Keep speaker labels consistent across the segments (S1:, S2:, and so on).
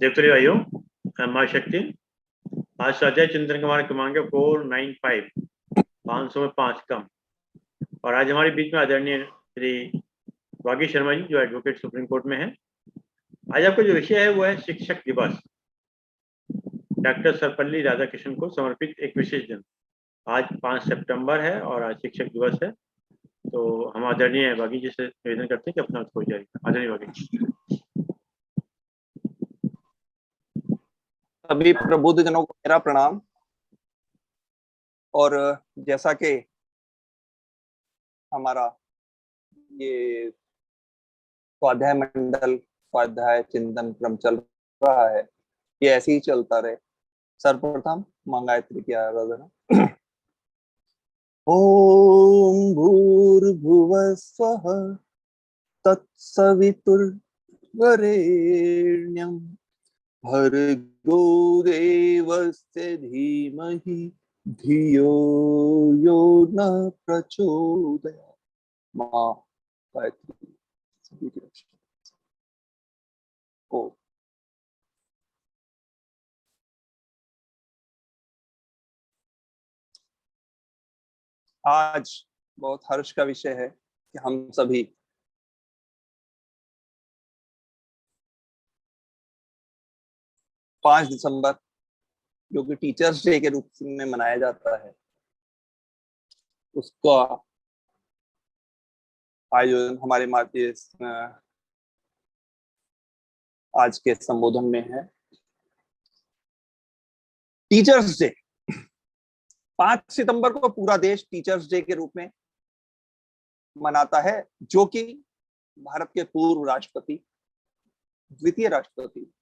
S1: देवतरी भाइयों, माँ शक्ति। आज स्वाध्याय चिंतन कुमार क्रमांक 495, 500 में 5 कम। और आज हमारे बीच में आदरणीय श्री वागी शर्मा जी, जो एडवोकेट सुप्रीम कोर्ट में है। आज आपका जो विषय है वो है शिक्षक दिवस, डॉक्टर सर्वपल्ली राधाकृष्णन को समर्पित एक विशेष दिन। आज 5 सितंबर है और आज शिक्षक दिवस है। तो हम आदरणीय वागी जी से निवेदन करते हैं कि अपना हो जाएगा। आदरणीय वागी जी।
S2: सभी प्रबुद्ध जनों को मेरा प्रणाम। और जैसा कि हमारा ये स्वाध्याय मंडल स्वाध्याय चिंतन क्रम चल रहा है, ये ऐसे ही चलता रहे। सर्वप्रथम मां गायत्री की आराधना। ओम भूर्भुवः स्वः तत्सवितुर्वरेण्यं भर्गो देवस्य धीमहि धियो यो न प्रचोदयात्। मां गायत्री सभी की रक्षा। ओ आज बहुत हर्ष का विषय है कि हम सभी पांच दिसंबर, जो कि टीचर्स डे के रूप में मनाया जाता है, उसका आयोजन हमारे माध्यम आज के संबोधन में है। टीचर्स डे 5 सितंबर को पूरा देश टीचर्स डे के रूप में मनाता है, जो कि भारत के पूर्व राष्ट्रपति, द्वितीय राष्ट्रपति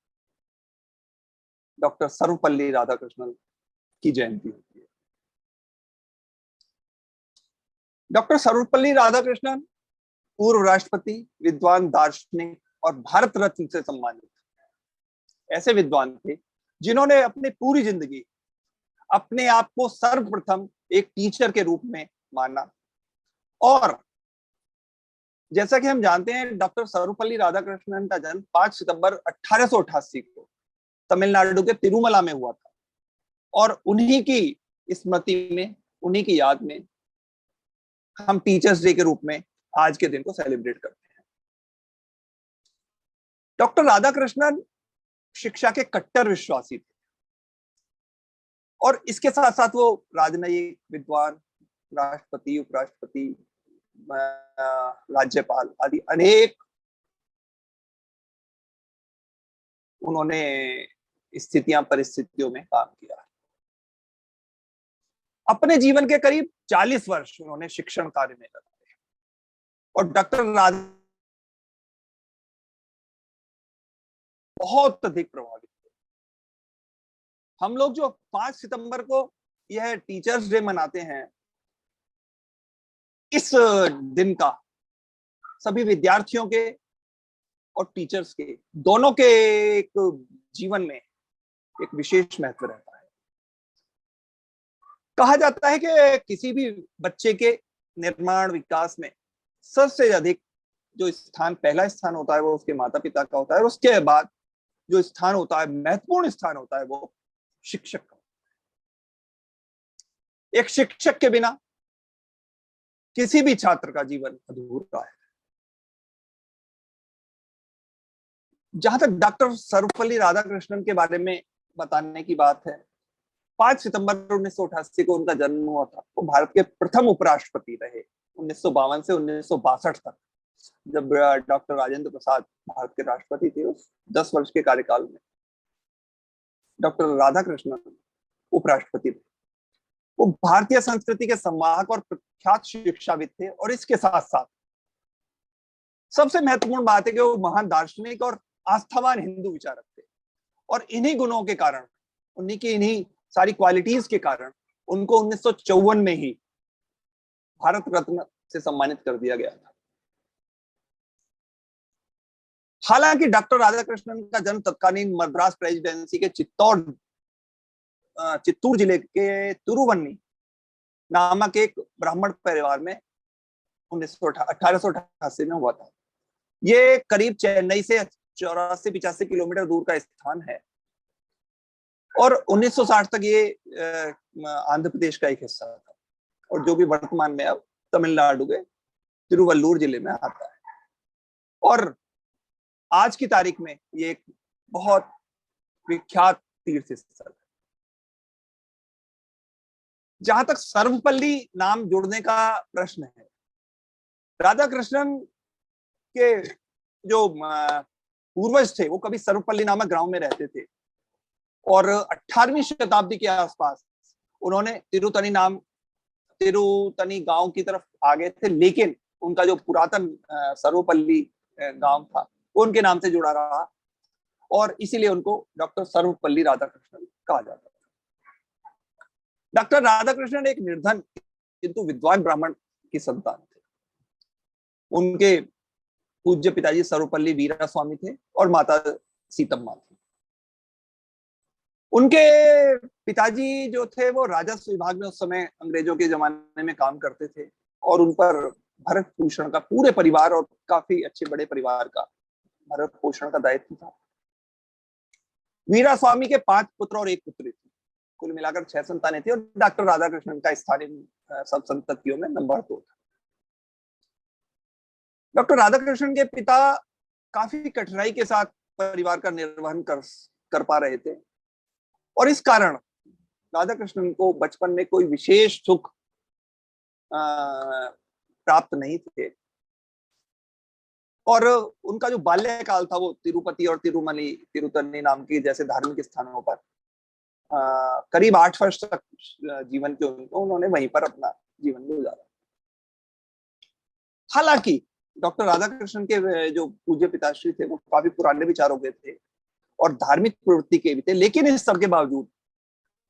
S2: डॉक्टर सर्वपल्ली राधाकृष्णन की जयंती होती है। डॉक्टर सर्वपल्ली राधाकृष्णन पूर्व राष्ट्रपति, विद्वान, दार्शनिक और भारत रत्न से सम्मानित ऐसे विद्वान थे जिन्होंने अपनी पूरी जिंदगी अपने आप को सर्वप्रथम एक टीचर के रूप में माना। और जैसा कि हम जानते हैं, डॉक्टर सर्वपल्ली राधाकृष्णन का जन्म 5 सितंबर 1888 को तमिलनाडु के तिरुमला में हुआ था। और उन्हीं की स्मृति में, उन्हीं की याद में हम टीचर्स डे के रूप में आज के दिन को सेलिब्रेट करते हैं। डॉक्टर राधाकृष्णन शिक्षा के कट्टर विश्वासी थे और इसके साथ साथ वो राजनयिक, विद्वान, राष्ट्रपति, उपराष्ट्रपति, राज्यपाल आदि अनेक उन्होंने स्थितियां, परिस्थितियों में काम किया। अपने जीवन के करीब 40 वर्ष उन्होंने शिक्षण कार्य में लगाए और डॉक्टर राधा बहुत अधिक प्रभावित थे। हम लोग जो 5 सितंबर को यह टीचर्स डे मनाते हैं, इस दिन का सभी विद्यार्थियों के और टीचर्स के दोनों के एक जीवन में एक विशेष महत्व रहता है। कहा जाता है कि किसी भी बच्चे के निर्माण, विकास में सबसे अधिक जो स्थान, पहला स्थान होता है वो उसके माता पिता का होता है, और उसके बाद जो स्थान होता है, महत्वपूर्ण स्थान होता है, वो शिक्षक का। एक शिक्षक के बिना किसी भी छात्र का जीवन अधूरा है। जहां तक डॉक्टर सर्वपल्ली राधाकृष्णन के बारे में बताने की बात है, 5 सितंबर 1988 को उनका जन्म हुआ था। वो भारत के प्रथम उपराष्ट्रपति रहे 1952 से 1962 तक, जब डॉक्टर राजेंद्र प्रसाद भारत के राष्ट्रपति थे। उस 10 वर्ष के कार्यकाल में डॉक्टर राधाकृष्णन उपराष्ट्रपति थे। वो भारतीय संस्कृति के संवाहक और प्रख्यात शिक्षाविद थे। और इसके साथ साथ सबसे महत्वपूर्ण बात है कि वो महान दार्शनिक और आस्थावान हिंदू विचारक थे। और इन्हीं गुणों के कारण, उन्हीं की इन्हीं सारी क्वालिटीज के कारण उनको 1954 में ही भारत रत्न से सम्मानित कर दिया गया था। हालांकि डॉक्टर राधाकृष्णन का जन्म तत्कालीन मद्रास प्रेसिडेंसी के चित्तूर जिले के तिरुवन्नी नामक एक ब्राह्मण परिवार में 1888 में हुआ था। ये करीब चेन्नई से 84-85 किलोमीटर दूर का स्थान है और 1960 तक ये आंध्र प्रदेश का एक हिस्सा था और जो भी वर्तमान में अब तमिलनाडु के तिरुवल्लुर जिले में आता है। और आज की तारीख में ये एक बहुत विख्यात तीर्थ स्थल है। जहां तक सर्वपल्ली नाम जुड़ने का प्रश्न है, राधा कृष्णन के जो पूर्वज थे वो कभी सर्वपल्ली नामक गांव में रहते थे और 18वीं शताब्दी के आसपास उन्होंने तिरुतनी गांव की तरफ आ गए थे, लेकिन उनका जो पुरातन सर्वपल्ली गांव था वो उनके नाम से जुड़ा रहा और इसीलिए उनको डॉक्टर सर्वपल्ली राधाकृष्णन कहा जाता है। डॉक्टर राधाकृष्णन एक निर्धन किंतु विद्वान ब्राह्मण की संतान थे। उनके पूज्य पिताजी सर्वपल्ली वीरा स्वामी थे और माता सीतम्मा थी। उनके पिताजी जो थे वो राजस्व विभाग में उस समय अंग्रेजों के जमाने में काम करते थे और उन पर भरण पोषण का पूरे परिवार और काफी अच्छे बड़े परिवार का भरण पोषण का दायित्व था। वीरा स्वामी के 5 पुत्र और 1 पुत्री थी, कुल मिलाकर 6 संतानें थी और डॉक्टर राधाकृष्णन का स्थान इन सब संततियों में नंबर 2 था। डॉक्टर राधाकृष्णन के पिता काफी कठिनाई के साथ परिवार का निर्वहन कर पा रहे थे और इस कारण राधाकृष्णन को बचपन में कोई विशेष सुख प्राप्त नहीं थे और उनका जो बाल्यकाल था वो तिरुपति और तिरुतनी नाम के जैसे धार्मिक स्थानों पर करीब 8 वर्ष तक जीवन के उन्होंने वहीं पर अपना जीवन गुजारा। हालांकि डॉक्टर राधाकृष्णन के जो पूज्य पिताश्री थे वो काफी पुराने विचारों के थे और धार्मिक प्रवृत्ति के भी थे, लेकिन इस सब के बावजूद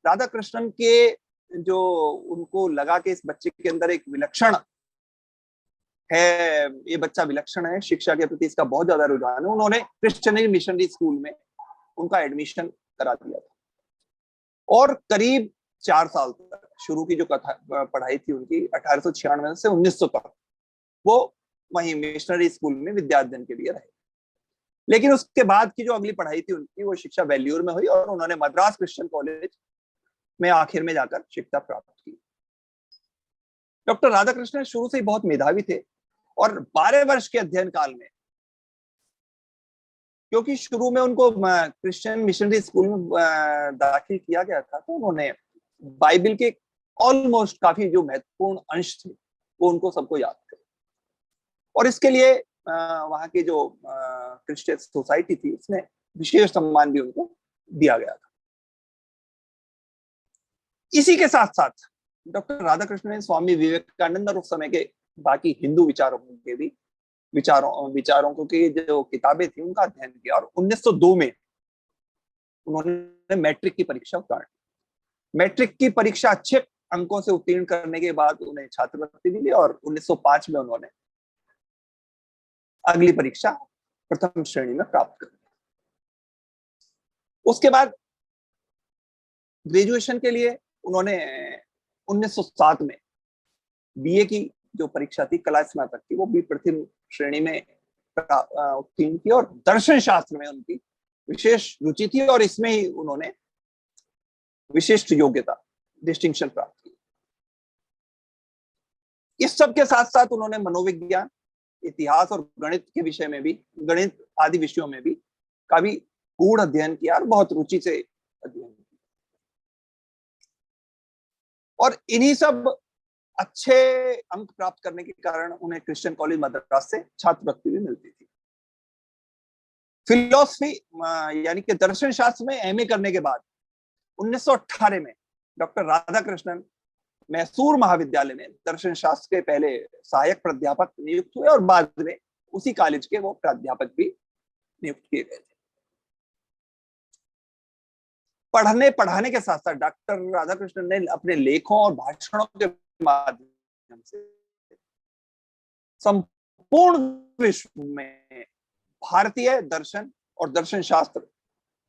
S2: राधाकृष्णन के जो उनको लगा कि इस बच्चे के अंदर एक विलक्षण है, ये बच्चा विलक्षण है, शिक्षा के प्रति इसका बहुत ज्यादा रुझान है, उन्होंने क्रिश्चियन मिशनरी स्कूल में उनका एडमिशन करा दिया था और करीब 4 साल तक शुरू की जो पढ़ाई थी उनकी 1896 से 1900 तक वो वहीं मिशनरी स्कूल में विद्या अध्ययन के लिए रहे। लेकिन उसके बाद की जो अगली पढ़ाई थी उनकी वो शिक्षा वेल्यूर में हुई और उन्होंने मद्रास क्रिश्चियन कॉलेज में आखिर में जाकर शिक्षा प्राप्त की। डॉक्टर राधाकृष्णन शुरू से ही बहुत मेधावी थे और 12 वर्ष के अध्ययन काल में, क्योंकि शुरू में उनको क्रिश्चियन मिशनरी स्कूल में दाखिल किया गया था, तो उन्होंने बाइबल के ऑलमोस्ट काफी जो महत्वपूर्ण अंश थे वो उनको सबको याद थे और इसके लिए वहां की जो क्रिश्चियन सोसाइटी थी उसमें विशेष सम्मान भी उनको दिया गया था। इसी के साथ साथ डॉक्टर राधाकृष्णन ने स्वामी विवेकानंद और उस समय के बाकी हिंदू विचारों की जो किताबें थी उनका अध्ययन किया और 1902 में उन्होंने मैट्रिक की परीक्षा उत्तीर्ण। मैट्रिक की परीक्षा अच्छे अंकों से उत्तीर्ण करने के बाद उन्हें छात्रवृत्ति मिली और 1905 में उन्होंने अगली परीक्षा प्रथम श्रेणी में प्राप्त कर ली। उसके बाद ग्रेजुएशन के लिए उन्होंने 1907 में बीए की जो परीक्षा थी कला स्नातक की वो भी प्रथम श्रेणी में उत्तीर्ण की और दर्शन शास्त्र में उनकी विशेष रुचि थी और इसमें ही उन्होंने विशिष्ट योग्यता डिस्टिंक्शन प्राप्त की। इस सब के साथ साथ उन्होंने मनोविज्ञान, इतिहास और गणित के विषय में भी, गणित आदि विषयों में भी काफी गूढ़ अध्ययन किया और बहुत रुचि से अध्ययन किया और इन्हीं सब अच्छे अंक प्राप्त करने के कारण उन्हें क्रिश्चियन कॉलेज मद्रास से छात्रवृत्ति भी मिलती थी। फिलोसफी यानी कि दर्शन शास्त्र में एमए करने के बाद 1918 में डॉक्टर राधाकृष्णन मैसूर महाविद्यालय में दर्शन शास्त्र के पहले सहायक प्राध्यापक नियुक्त हुए और बाद में उसी कॉलेज के वो प्राध्यापक भी नियुक्त किए गए थे। पढ़ने पढ़ाने के साथ साथ डॉक्टर राधाकृष्णन ने अपने लेखों और भाषणों के माध्यम से संपूर्ण विश्व में भारतीय दर्शन और दर्शन शास्त्र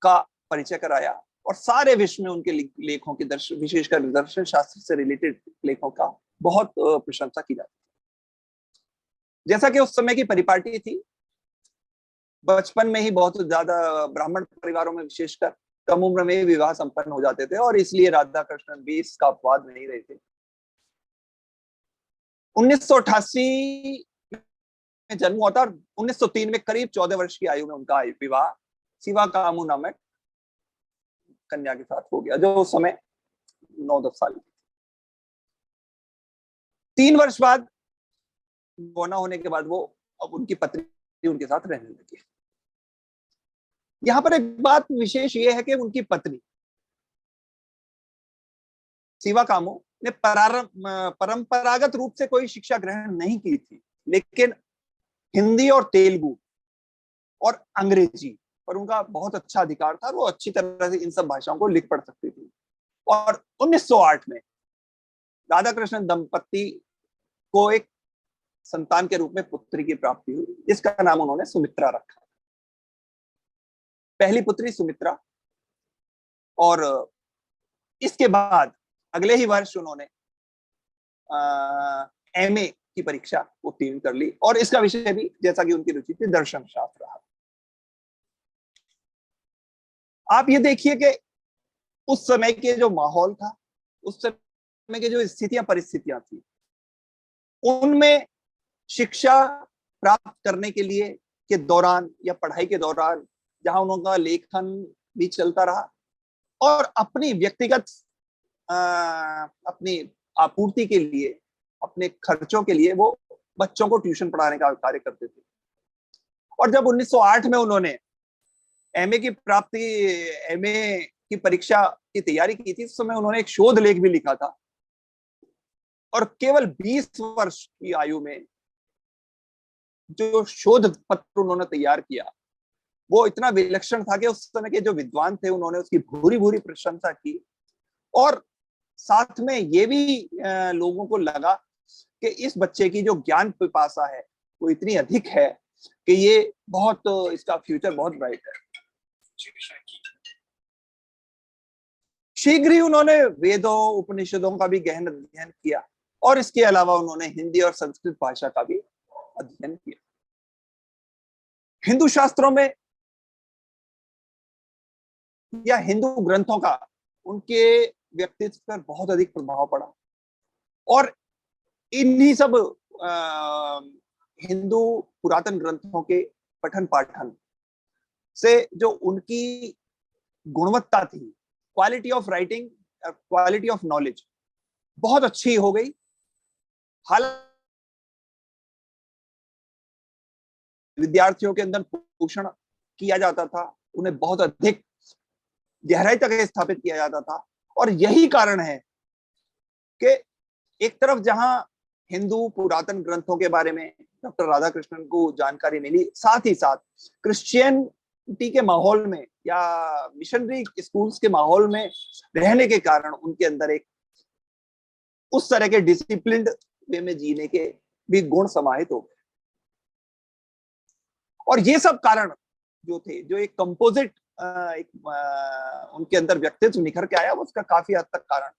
S2: का परिचय कराया और सारे विश्व में उनके लेखों की विशेषकर दर्शन शास्त्र से रिलेटेड लेखों का बहुत प्रशंसा की जाती है। जैसा कि उस समय की परिपाटी थी बचपन में ही बहुत ज्यादा ब्राह्मण परिवारों में विशेषकर कम उम्र में ही विवाह संपन्न हो जाते थे और इसलिए राधा कृष्णन भी इसका अपवाद नहीं रहे थे। 1988 में जन्म हुआ था और 1903 में करीब 14 वर्ष की आयु में उनका विवाह शिवा कामू नामक कन्या के साथ हो गया, जो उस समय 9-10 साल की। 3 वर्ष बाद गोना होने के बाद वो अब उनकी पत्नी उनके साथ रहने लगी। यहां पर एक बात विशेष ये है कि उनकी पत्नी शिवा कामो ने परंपरागत रूप से कोई शिक्षा ग्रहण नहीं की थी, लेकिन हिंदी और तेलुगु और अंग्रेजी पर उनका बहुत अच्छा अधिकार था। वो अच्छी तरह से इन सब भाषाओं को लिख पढ़ सकती थी। और 1908 में राधा कृष्णन दंपति को एक संतान के रूप में पुत्री की प्राप्ति हुई, जिसका नाम उन्होंने सुमित्रा रखा। पहली पुत्री सुमित्रा। और इसके बाद अगले ही वर्ष उन्होंने एमए की परीक्षा उत्तीर्ण कर ली और इसका विषय भी, जैसा कि उनकी रुचि थी, दर्शन शास्त्र रहा। आप ये देखिए कि उस समय के जो माहौल था, उस समय के जो स्थितियां परिस्थितियां थी, उनमें शिक्षा प्राप्त करने के लिए के दौरान या पढ़ाई के दौरान जहां उनका लेखन भी चलता रहा और अपनी व्यक्तिगत अपनी आपूर्ति के लिए, अपने खर्चों के लिए वो बच्चों को ट्यूशन पढ़ाने का कार्य करते थे। और जब 1908 में उन्होंने एमए की परीक्षा की तैयारी की थी, उस समय उन्होंने एक शोध लेख भी लिखा था और केवल 20 वर्ष की आयु में जो शोध पत्र उन्होंने तैयार किया वो इतना विलक्षण था कि उस समय के जो विद्वान थे उन्होंने उसकी भूरी भूरी प्रशंसा की। और साथ में ये भी लोगों को लगा कि इस बच्चे की जो ज्ञान पिपासा है वो इतनी अधिक है कि ये बहुत, इसका फ्यूचर बहुत ब्राइट है। शीघ्र ही उन्होंने वेदों उपनिषदों का भी गहन अध्ययन किया और इसके अलावा उन्होंने हिंदी और संस्कृत भाषा का भी अध्ययन किया। हिंदू शास्त्रों में या हिंदू ग्रंथों का उनके व्यक्तित्व पर बहुत अधिक प्रभाव पड़ा और इन्हीं सब हिंदू पुरातन ग्रंथों के पठन पाठन से जो उनकी गुणवत्ता थी, quality of writing, quality of knowledge बहुत अच्छी हो गई। हालांकि विद्यार्थियों के अंदर पोषण किया जाता था, उन्हें बहुत अधिक गहराई तक स्थापित किया जाता था और यही कारण है कि एक तरफ जहां हिंदू पुरातन ग्रंथों के बारे में डॉक्टर राधाकृष्णन को जानकारी मिली, साथ ही साथ क्रिश्चियनिटी के माहौल में या मिशनरी स्कूल्स के माहौल में रहने के कारण उनके अंदर एक उस तरह के डिसिप्लिन्ड वे में जीने के भी गुण समाहित हो गए। और ये सब कारण जो थे, जो एक कंपोजिट उनके अंदर व्यक्तित्व निखर के आया, उसका काफी हद तक कारण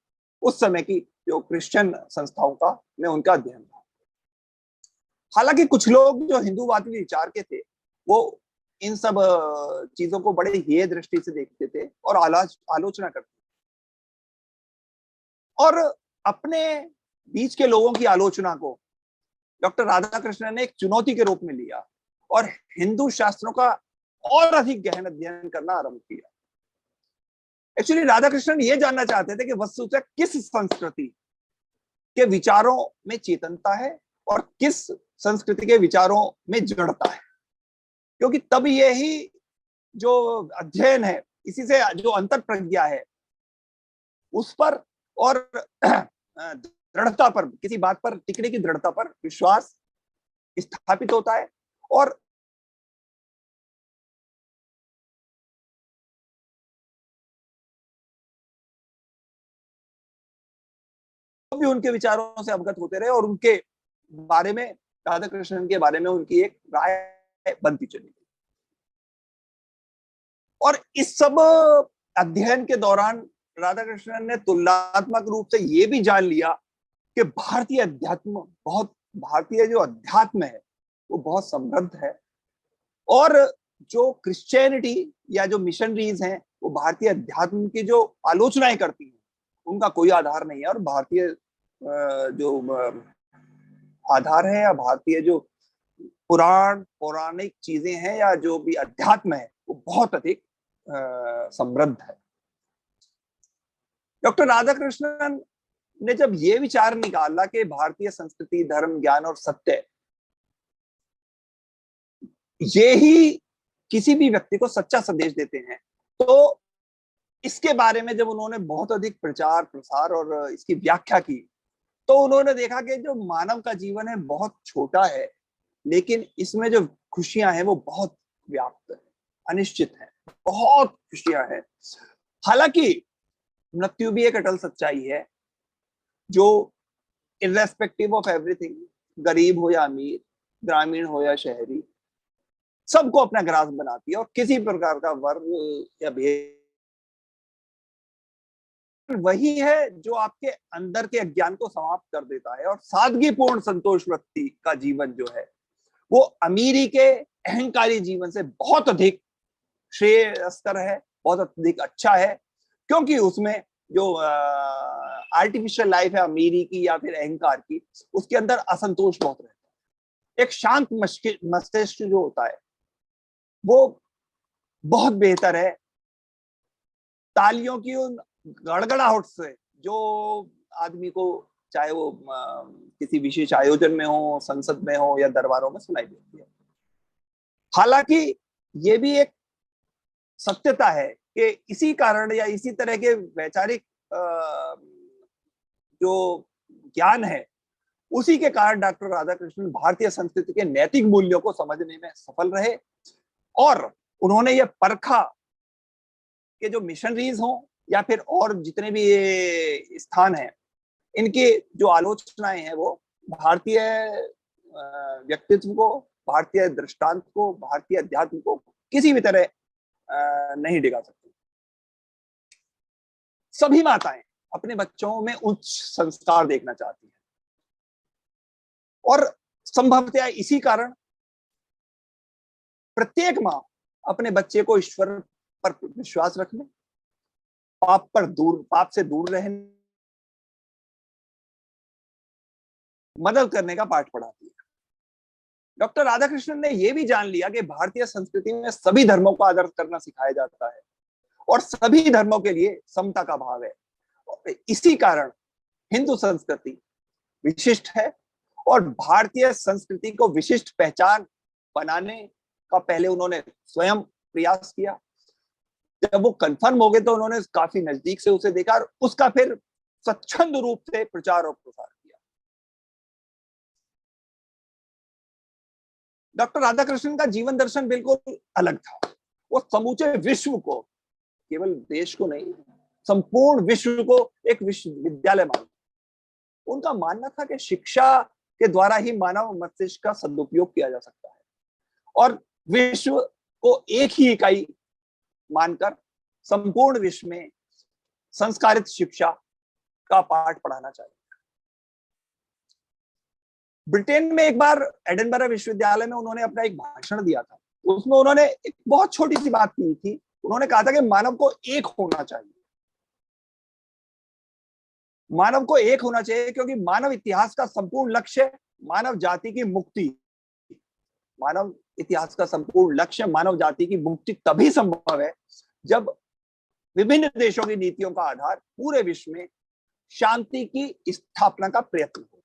S2: उस समय की जो क्रिश्चियन संस्थाओं का में उनका अध्ययन था। हालांकि कुछ लोग जो हिंदूवादी विचार के थे वो इन सब चीजों को बड़े हेय दृष्टि से देखते थे और आलोचना करते थे और अपने बीच के लोगों की आलोचना को डॉक्टर राधाकृष्णन ने एक चुनौती के रूप में लिया और हिंदू शास्त्रों का और अधिक गहन अध्ययन करना आरंभ किया। एक्चुअली राधाकृष्णन ये जानना चाहते थे कि वस्तुतः किस संस्कृति के विचारों में चेतनता है और किस संस्कृति के विचारों में जड़ता है, क्योंकि तब यही जो अध्ययन है, इसी से जो अंतर प्रज्ञा है उस पर और दृढ़ता पर, किसी बात पर टिकने की दृढ़ता पर विश्वास स्थापित होता है और भी उनके विचारों से अवगत होते रहे और उनके बारे में, राधा कृष्णन के बारे में उनकी एक राय बनती चली गई। और इस सब अध्ययन के दौरान राधा कृष्णन ने तुलनात्मक रूप से ये भी जान लिया कि भारतीय जो अध्यात्म है वो बहुत समृद्ध है और जो क्रिश्चियनिटी या जो मिशनरीज हैं वो भारतीय अध्यात्म की जो आलोचनाएं करती हैं उनका कोई आधार नहीं है। और भारतीय जो आधार है या भारतीय जो पौराणिक चीजें हैं या जो भी अध्यात्म है वो बहुत अधिक समृद्ध है। डॉक्टर राधाकृष्णन ने जब ये विचार निकाला कि भारतीय संस्कृति, धर्म, ज्ञान और सत्य ये ही किसी भी व्यक्ति को सच्चा संदेश देते हैं, तो इसके बारे में जब उन्होंने बहुत अधिक प्रचार प्रसार और इसकी व्याख्या की तो उन्होंने देखा कि जो मानव का जीवन है बहुत छोटा है, लेकिन इसमें जो खुशियां हैं वो बहुत व्याप्त है, अनिश्चित है, बहुत खुशियां हैं। हालांकि मृत्यु भी एक अटल सच्चाई है जो इर्रेस्पेक्टिव ऑफ एवरीथिंग, गरीब हो या अमीर, ग्रामीण हो या शहरी, सबको अपना ग्रास बनाती है और किसी प्रकार का वर्ग या भेद वही है जो आपके अंदर के अज्ञान को समाप्त कर देता है। और सादगीपूर्ण संतोष व्यक्ति का जीवन जो है वो अमीरी के अहंकारी जीवन से बहुत अधिक श्रेयस्कर है, बहुत अधिक अच्छा है, क्योंकि उसमें जो आर्टिफिशियल लाइफ है अमीरी की या फिर अहंकार की, उसके अंदर असंतोष बहुत रहता है। एक शांत मस्तिष्क जो होता है वो बहुत बेहतर है तालियों की उन गड़गड़ाहट से जो आदमी को, चाहे वो किसी विशेष आयोजन में हो, संसद में हो या दरबारों में सुनाई देती है। हालांकि ये भी एक सत्यता है कि इसी कारण या इसी तरह के वैचारिक जो ज्ञान है उसी के कारण डॉक्टर राधाकृष्णन भारतीय संस्कृति के नैतिक मूल्यों को समझने में सफल रहे और उन्होंने ये परखा कि जो मिशनरीज हों या फिर और जितने भी ये स्थान हैं, इनकी जो आलोचनाएं हैं वो भारतीय व्यक्तित्व को, भारतीय दृष्टांत को, भारतीय अध्यात्म को किसी भी तरह नहीं डिगा सकती। सभी माताएं अपने बच्चों में उच्च संस्कार देखना चाहती हैं और संभवतः इसी कारण प्रत्येक मां अपने बच्चे को ईश्वर पर विश्वास रखने, पाप से दूर रहने, मदद करने का पाठ पढ़ाती है। डॉक्टर राधाकृष्णन ने यह भी जान लिया कि भारतीय संस्कृति में सभी धर्मों का आदर करना सिखाया जाता है और सभी धर्मों के लिए समता का भाव है। इसी कारण हिंदू संस्कृति विशिष्ट है और भारतीय संस्कृति को विशिष्ट पहचान बनाने का पहले उन्होंने स्वयं प्रयास किया। जब वो कंफर्म हो गए तो उन्होंने काफी नजदीक से उसे देखा और उसका फिर स्वच्छंद रूप से प्रचार और प्रसार किया। डॉक्टर राधाकृष्णन का जीवन दर्शन बिल्कुल अलग था। वो समूचे विश्व को, केवल देश को नहीं, संपूर्ण विश्व को एक विश्वविद्यालय मानता। उनका मानना था कि शिक्षा के द्वारा ही मानव मस्तिष्क का सदुपयोग किया जा सकता है और विश्व को एक ही इकाई मानकर संपूर्ण विश्व में संस्कारित शिक्षा का पाठ पढ़ाना चाहिए। ब्रिटेन में एक बार एडिनबरा विश्वविद्यालय में उन्होंने अपना एक भाषण दिया था। उसमें उन्होंने एक बहुत छोटी सी बात की थी। उन्होंने कहा था कि मानव को एक होना चाहिए, मानव को एक होना चाहिए क्योंकि मानव इतिहास का संपूर्ण लक्ष्य मानव जाति की मुक्ति, मानव इतिहास का संपूर्ण लक्ष्य मानव जाति की मुक्ति तभी संभव है जब विभिन्न देशों की नीतियों का आधार पूरे विश्व में शांति की स्थापना का प्रयत्न हो।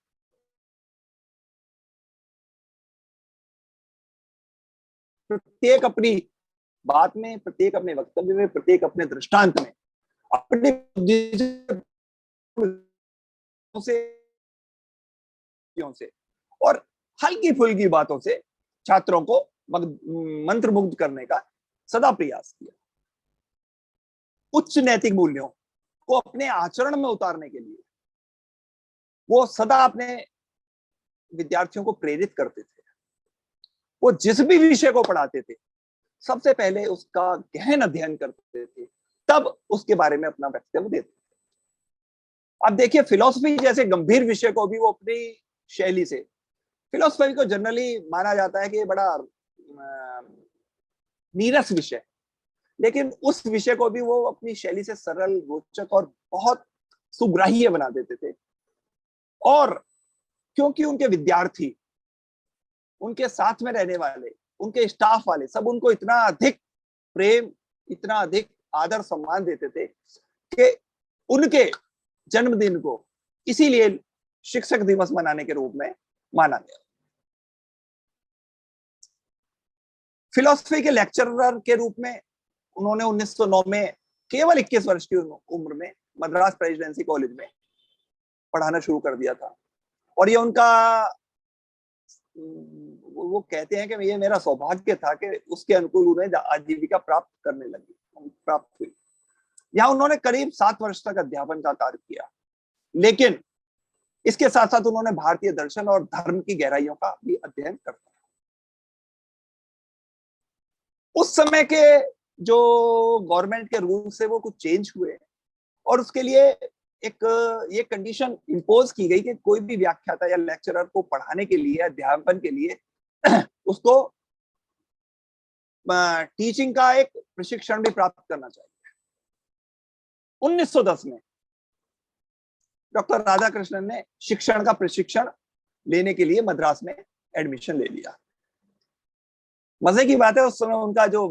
S2: प्रत्येक अपनी बात में, प्रत्येक अपने वक्तव्य में, प्रत्येक अपने दृष्टांत में अपनी से और हल्की फुल्की बातों से छात्रों को मंत्रमुग्ध करने का सदा प्रयास किया। उच्च नैतिक मूल्यों को अपने आचरण में उतारने के लिए वो सदा अपने विद्यार्थियों को प्रेरित करते थे। वो जिस भी विषय को पढ़ाते थे सबसे पहले उसका गहन अध्ययन करते थे, तब उसके बारे में अपना वक्तव्य देते थे। अब देखिए, फिलॉसफी जैसे गंभीर विषय को भी वो अपनी शैली से, फिलॉसफी को जनरली माना जाता है कि ये बड़ा नीरस विषय, लेकिन उस विषय को भी वो अपनी शैली से सरल, रोचक और बहुत सुग्राह्य बना देते थे। और क्योंकि उनके विद्यार्थी, उनके साथ में रहने वाले, उनके स्टाफ वाले सब उनको इतना अधिक प्रेम, इतना अधिक आदर सम्मान देते थे कि उनके जन्मदिन को इसीलिए शिक्षक दिवस मनाने के रूप में माना गया। फिलॉसफी के लेक्चरर के रूप में उन्होंने 1909 में केवल 21 वर्ष की उम्र में मद्रास प्रेसिडेंसी कॉलेज में पढ़ाना शुरू कर दिया था। और ये उनका, वो कहते हैं कि ये मेरा सौभाग्य था कि उसके अनुकूल उन्हें आजीविका प्राप्त हुई। यहाँ उन्होंने करीब 7 वर्ष तक अध्यापन का कार्य किया, लेकिन इसके साथ साथ उन्होंने भारतीय दर्शन और धर्म की गहराइयों का भी अध्ययन करता है। उस समय के जो गवर्नमेंट के रूल्स है वो कुछ चेंज हुए और उसके लिए एक ये कंडीशन इंपोज की गई कि कोई भी व्याख्याता या लेक्चरर को पढ़ाने के लिए, अध्यापन के लिए उसको टीचिंग का एक प्रशिक्षण भी प्राप्त करना चाहिए। 1910 में डॉक्टर राधाकृष्णन ने शिक्षण का प्रशिक्षण लेने के लिए मद्रास में एडमिशन ले लिया। मजे की बात है, उस समय उनका जो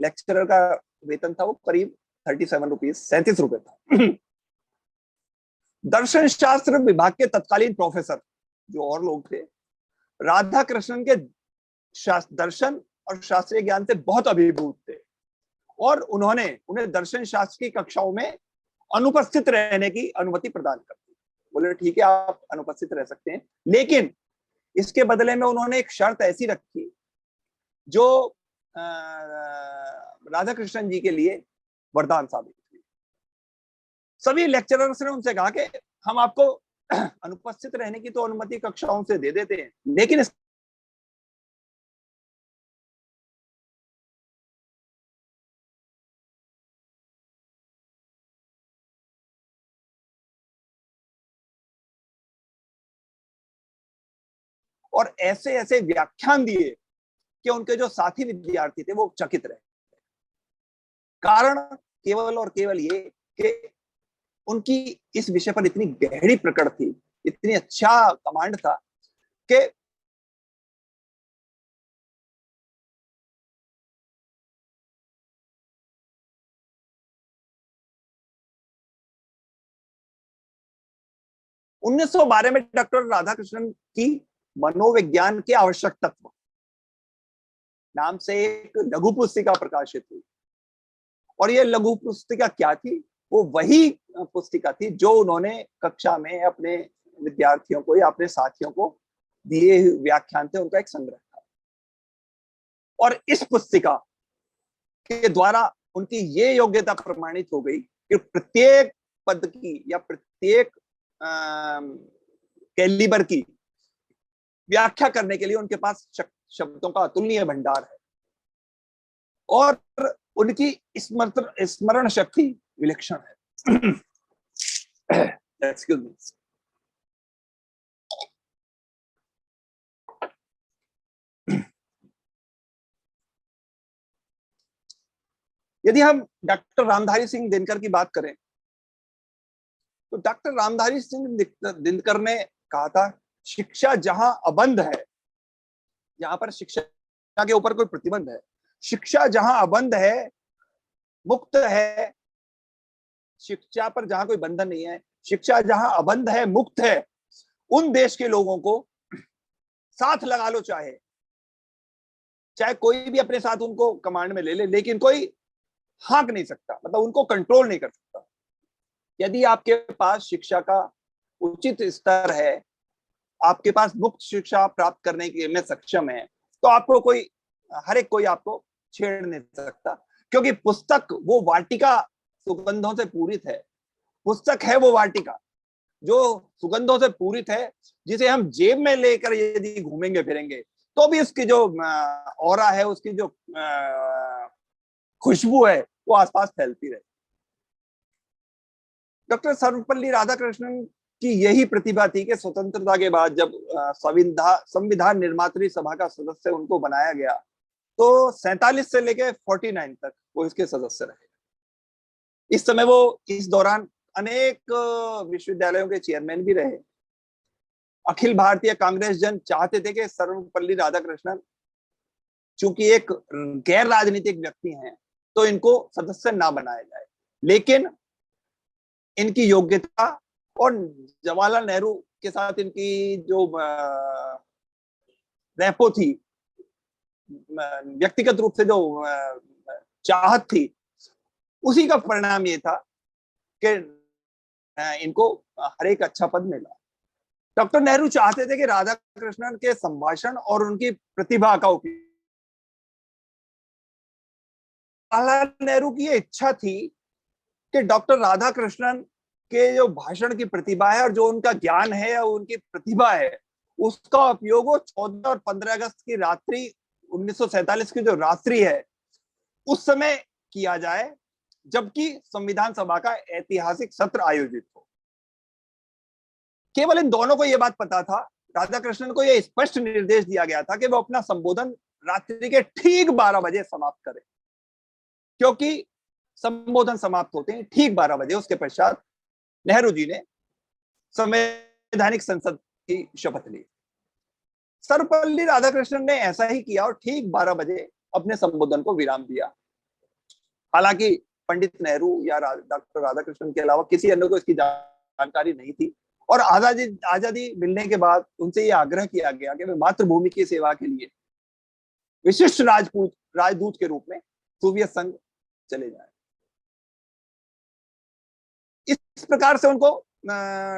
S2: लेक्चरर का वेतन था वो करीब 37 रुपए था। दर्शन शास्त्र विभाग के तत्कालीन प्रोफेसर जो और लोग थे, राधा कृष्णन के दर्शन और शास्त्रीय ज्ञान से बहुत अभिभूत थे और उन्होंने उन्हें दर्शन शास्त्र की कक्षाओं में अनुपस्थित रहने की अनुमति प्रदान कर दी। बोले ठीक है, आप अनुपस्थित रह सकते हैं, लेकिन इसके बदले में उन्होंने एक शर्त ऐसी रखी जो राधा कृष्णन जी के लिए वरदान साबित हुई। सभी लेक्चरर्स ने उनसे कहा कि हम आपको अनुपस्थित रहने की तो अनुमति कक्षाओं से दे देते हैं, लेकिन और ऐसे ऐसे व्याख्यान दिए कि उनके जो साथी विद्यार्थी थे वो चकित रहे। कारण केवल और केवल ये कि उनकी इस विषय पर इतनी गहरी पकड़ थी, इतनी अच्छा कमांड था कि उन्नीस सौ 12 में डॉक्टर राधाकृष्णन की मनोविज्ञान के आवश्यक तत्व नाम से एक लघु पुस्तिका प्रकाशित हुई। और ये लघु पुस्तिका क्या थी? वो वही पुस्तिका थी जो उन्होंने कक्षा में अपने विद्यार्थियों को या अपने साथियों को दिए व्याख्यान थे, उनका एक संग्रह था। और इस पुस्तिका के द्वारा उनकी ये योग्यता प्रमाणित हो गई कि प्रत्येक पद की या प्रत्येक कैलिबर की व्याख्या करने के लिए उनके पास शब्दों का अतुलनीय भंडार है और उनकी स्मरण शक्ति विलक्षण है। Excuse me. यदि हम डॉक्टर रामधारी सिंह दिनकर की बात करें तो डॉक्टर रामधारी सिंह दिनकर ने कहा था, शिक्षा जहां अबंध है, जहां पर शिक्षा के ऊपर कोई प्रतिबंध है, शिक्षा जहां अबंध है, मुक्त है, शिक्षा पर जहां कोई बंधन नहीं है, शिक्षा जहां अबंध है, मुक्त है, उन देश के लोगों को साथ लगा लो, चाहे कोई भी अपने साथ उनको कमांड में ले ले, लेकिन कोई हाँक नहीं सकता, मतलब उनको कंट्रोल नहीं कर सकता। यदि आपके पास शिक्षा का उचित स्तर है, आपके पास मुक्त शिक्षा प्राप्त करने के में सक्षम है, तो आपको कोई, हर एक कोई आपको छेड़ नहीं सकता, क्योंकि पुस्तक वो वाटिका सुगंधों से पूरित है। पुस्तक है वो वाटिका जो सुगंधों से पूरित है, जिसे हम जेब में लेकर यदि घूमेंगे फिरेंगे तो भी उसकी जो ऑरा है, उसकी जो खुशबू है, वो आसपास फैलती रहे। डॉक्टर सर्वपल्ली राधाकृष्णन की यही प्रतिभा थी कि स्वतंत्रता के बाद जब संविधान निर्मात्री सभा का सदस्य उनको बनाया गया, तो 47 से लेकर 49 तक वो इसके सदस्य रहे। इस समय वो इस दौरान अनेक विश्वविद्यालयों के चेयरमैन भी रहे। अखिल भारतीय कांग्रेस जन चाहते थे कि सर्वपल्ली राधाकृष्णन चूंकि एक गैर राजनीतिक व्यक्ति हैं तो इनको सदस्य ना बनाया जाए, लेकिन इनकी योग्यता और जवाहरलाल नेहरू के साथ इनकी जो रेपो थी, व्यक्तिगत रूप से जो चाहत थी, उसी का परिणाम ये था कि इनको हर एक अच्छा पद मिला। डॉक्टर नेहरू चाहते थे कि राधाकृष्णन के संभाषण और उनकी प्रतिभा का उपयोग, जवाहरलाल नेहरू की ये इच्छा थी कि डॉक्टर राधाकृष्णन के जो भाषण की प्रतिभा है और जो उनका ज्ञान है या उनकी प्रतिभा है, उसका उपयोग वो 14 और 15 अगस्त की रात्रि 1947 की जो रात्रि है उस समय किया जाए, जबकि संविधान सभा का ऐतिहासिक सत्र आयोजित हो। केवल इन दोनों को यह बात पता था, राधाकृष्णन को यह स्पष्ट निर्देश दिया गया था कि वो अपना संबोधन रात्रि के ठीक 12 बजे समाप्त करें, क्योंकि संबोधन समाप्त होते हैं ठीक 12 बजे। उसके पश्चात नेहरू जी ने संवैधानिक संसद की शपथ ली। सर्वपल्ली राधाकृष्णन ने ऐसा ही किया और ठीक 12 बजे अपने संबोधन को विराम दिया। हालांकि पंडित नेहरू या डॉक्टर राधाकृष्णन के अलावा किसी अन्य को इसकी जानकारी नहीं थी और आजादी मिलने के बाद उनसे यह आग्रह किया गया कि वे मातृभूमि की सेवा के लिए विशिष्ट राजदूत के रूप में सोवियत संघ चले जाए। इस प्रकार से उनको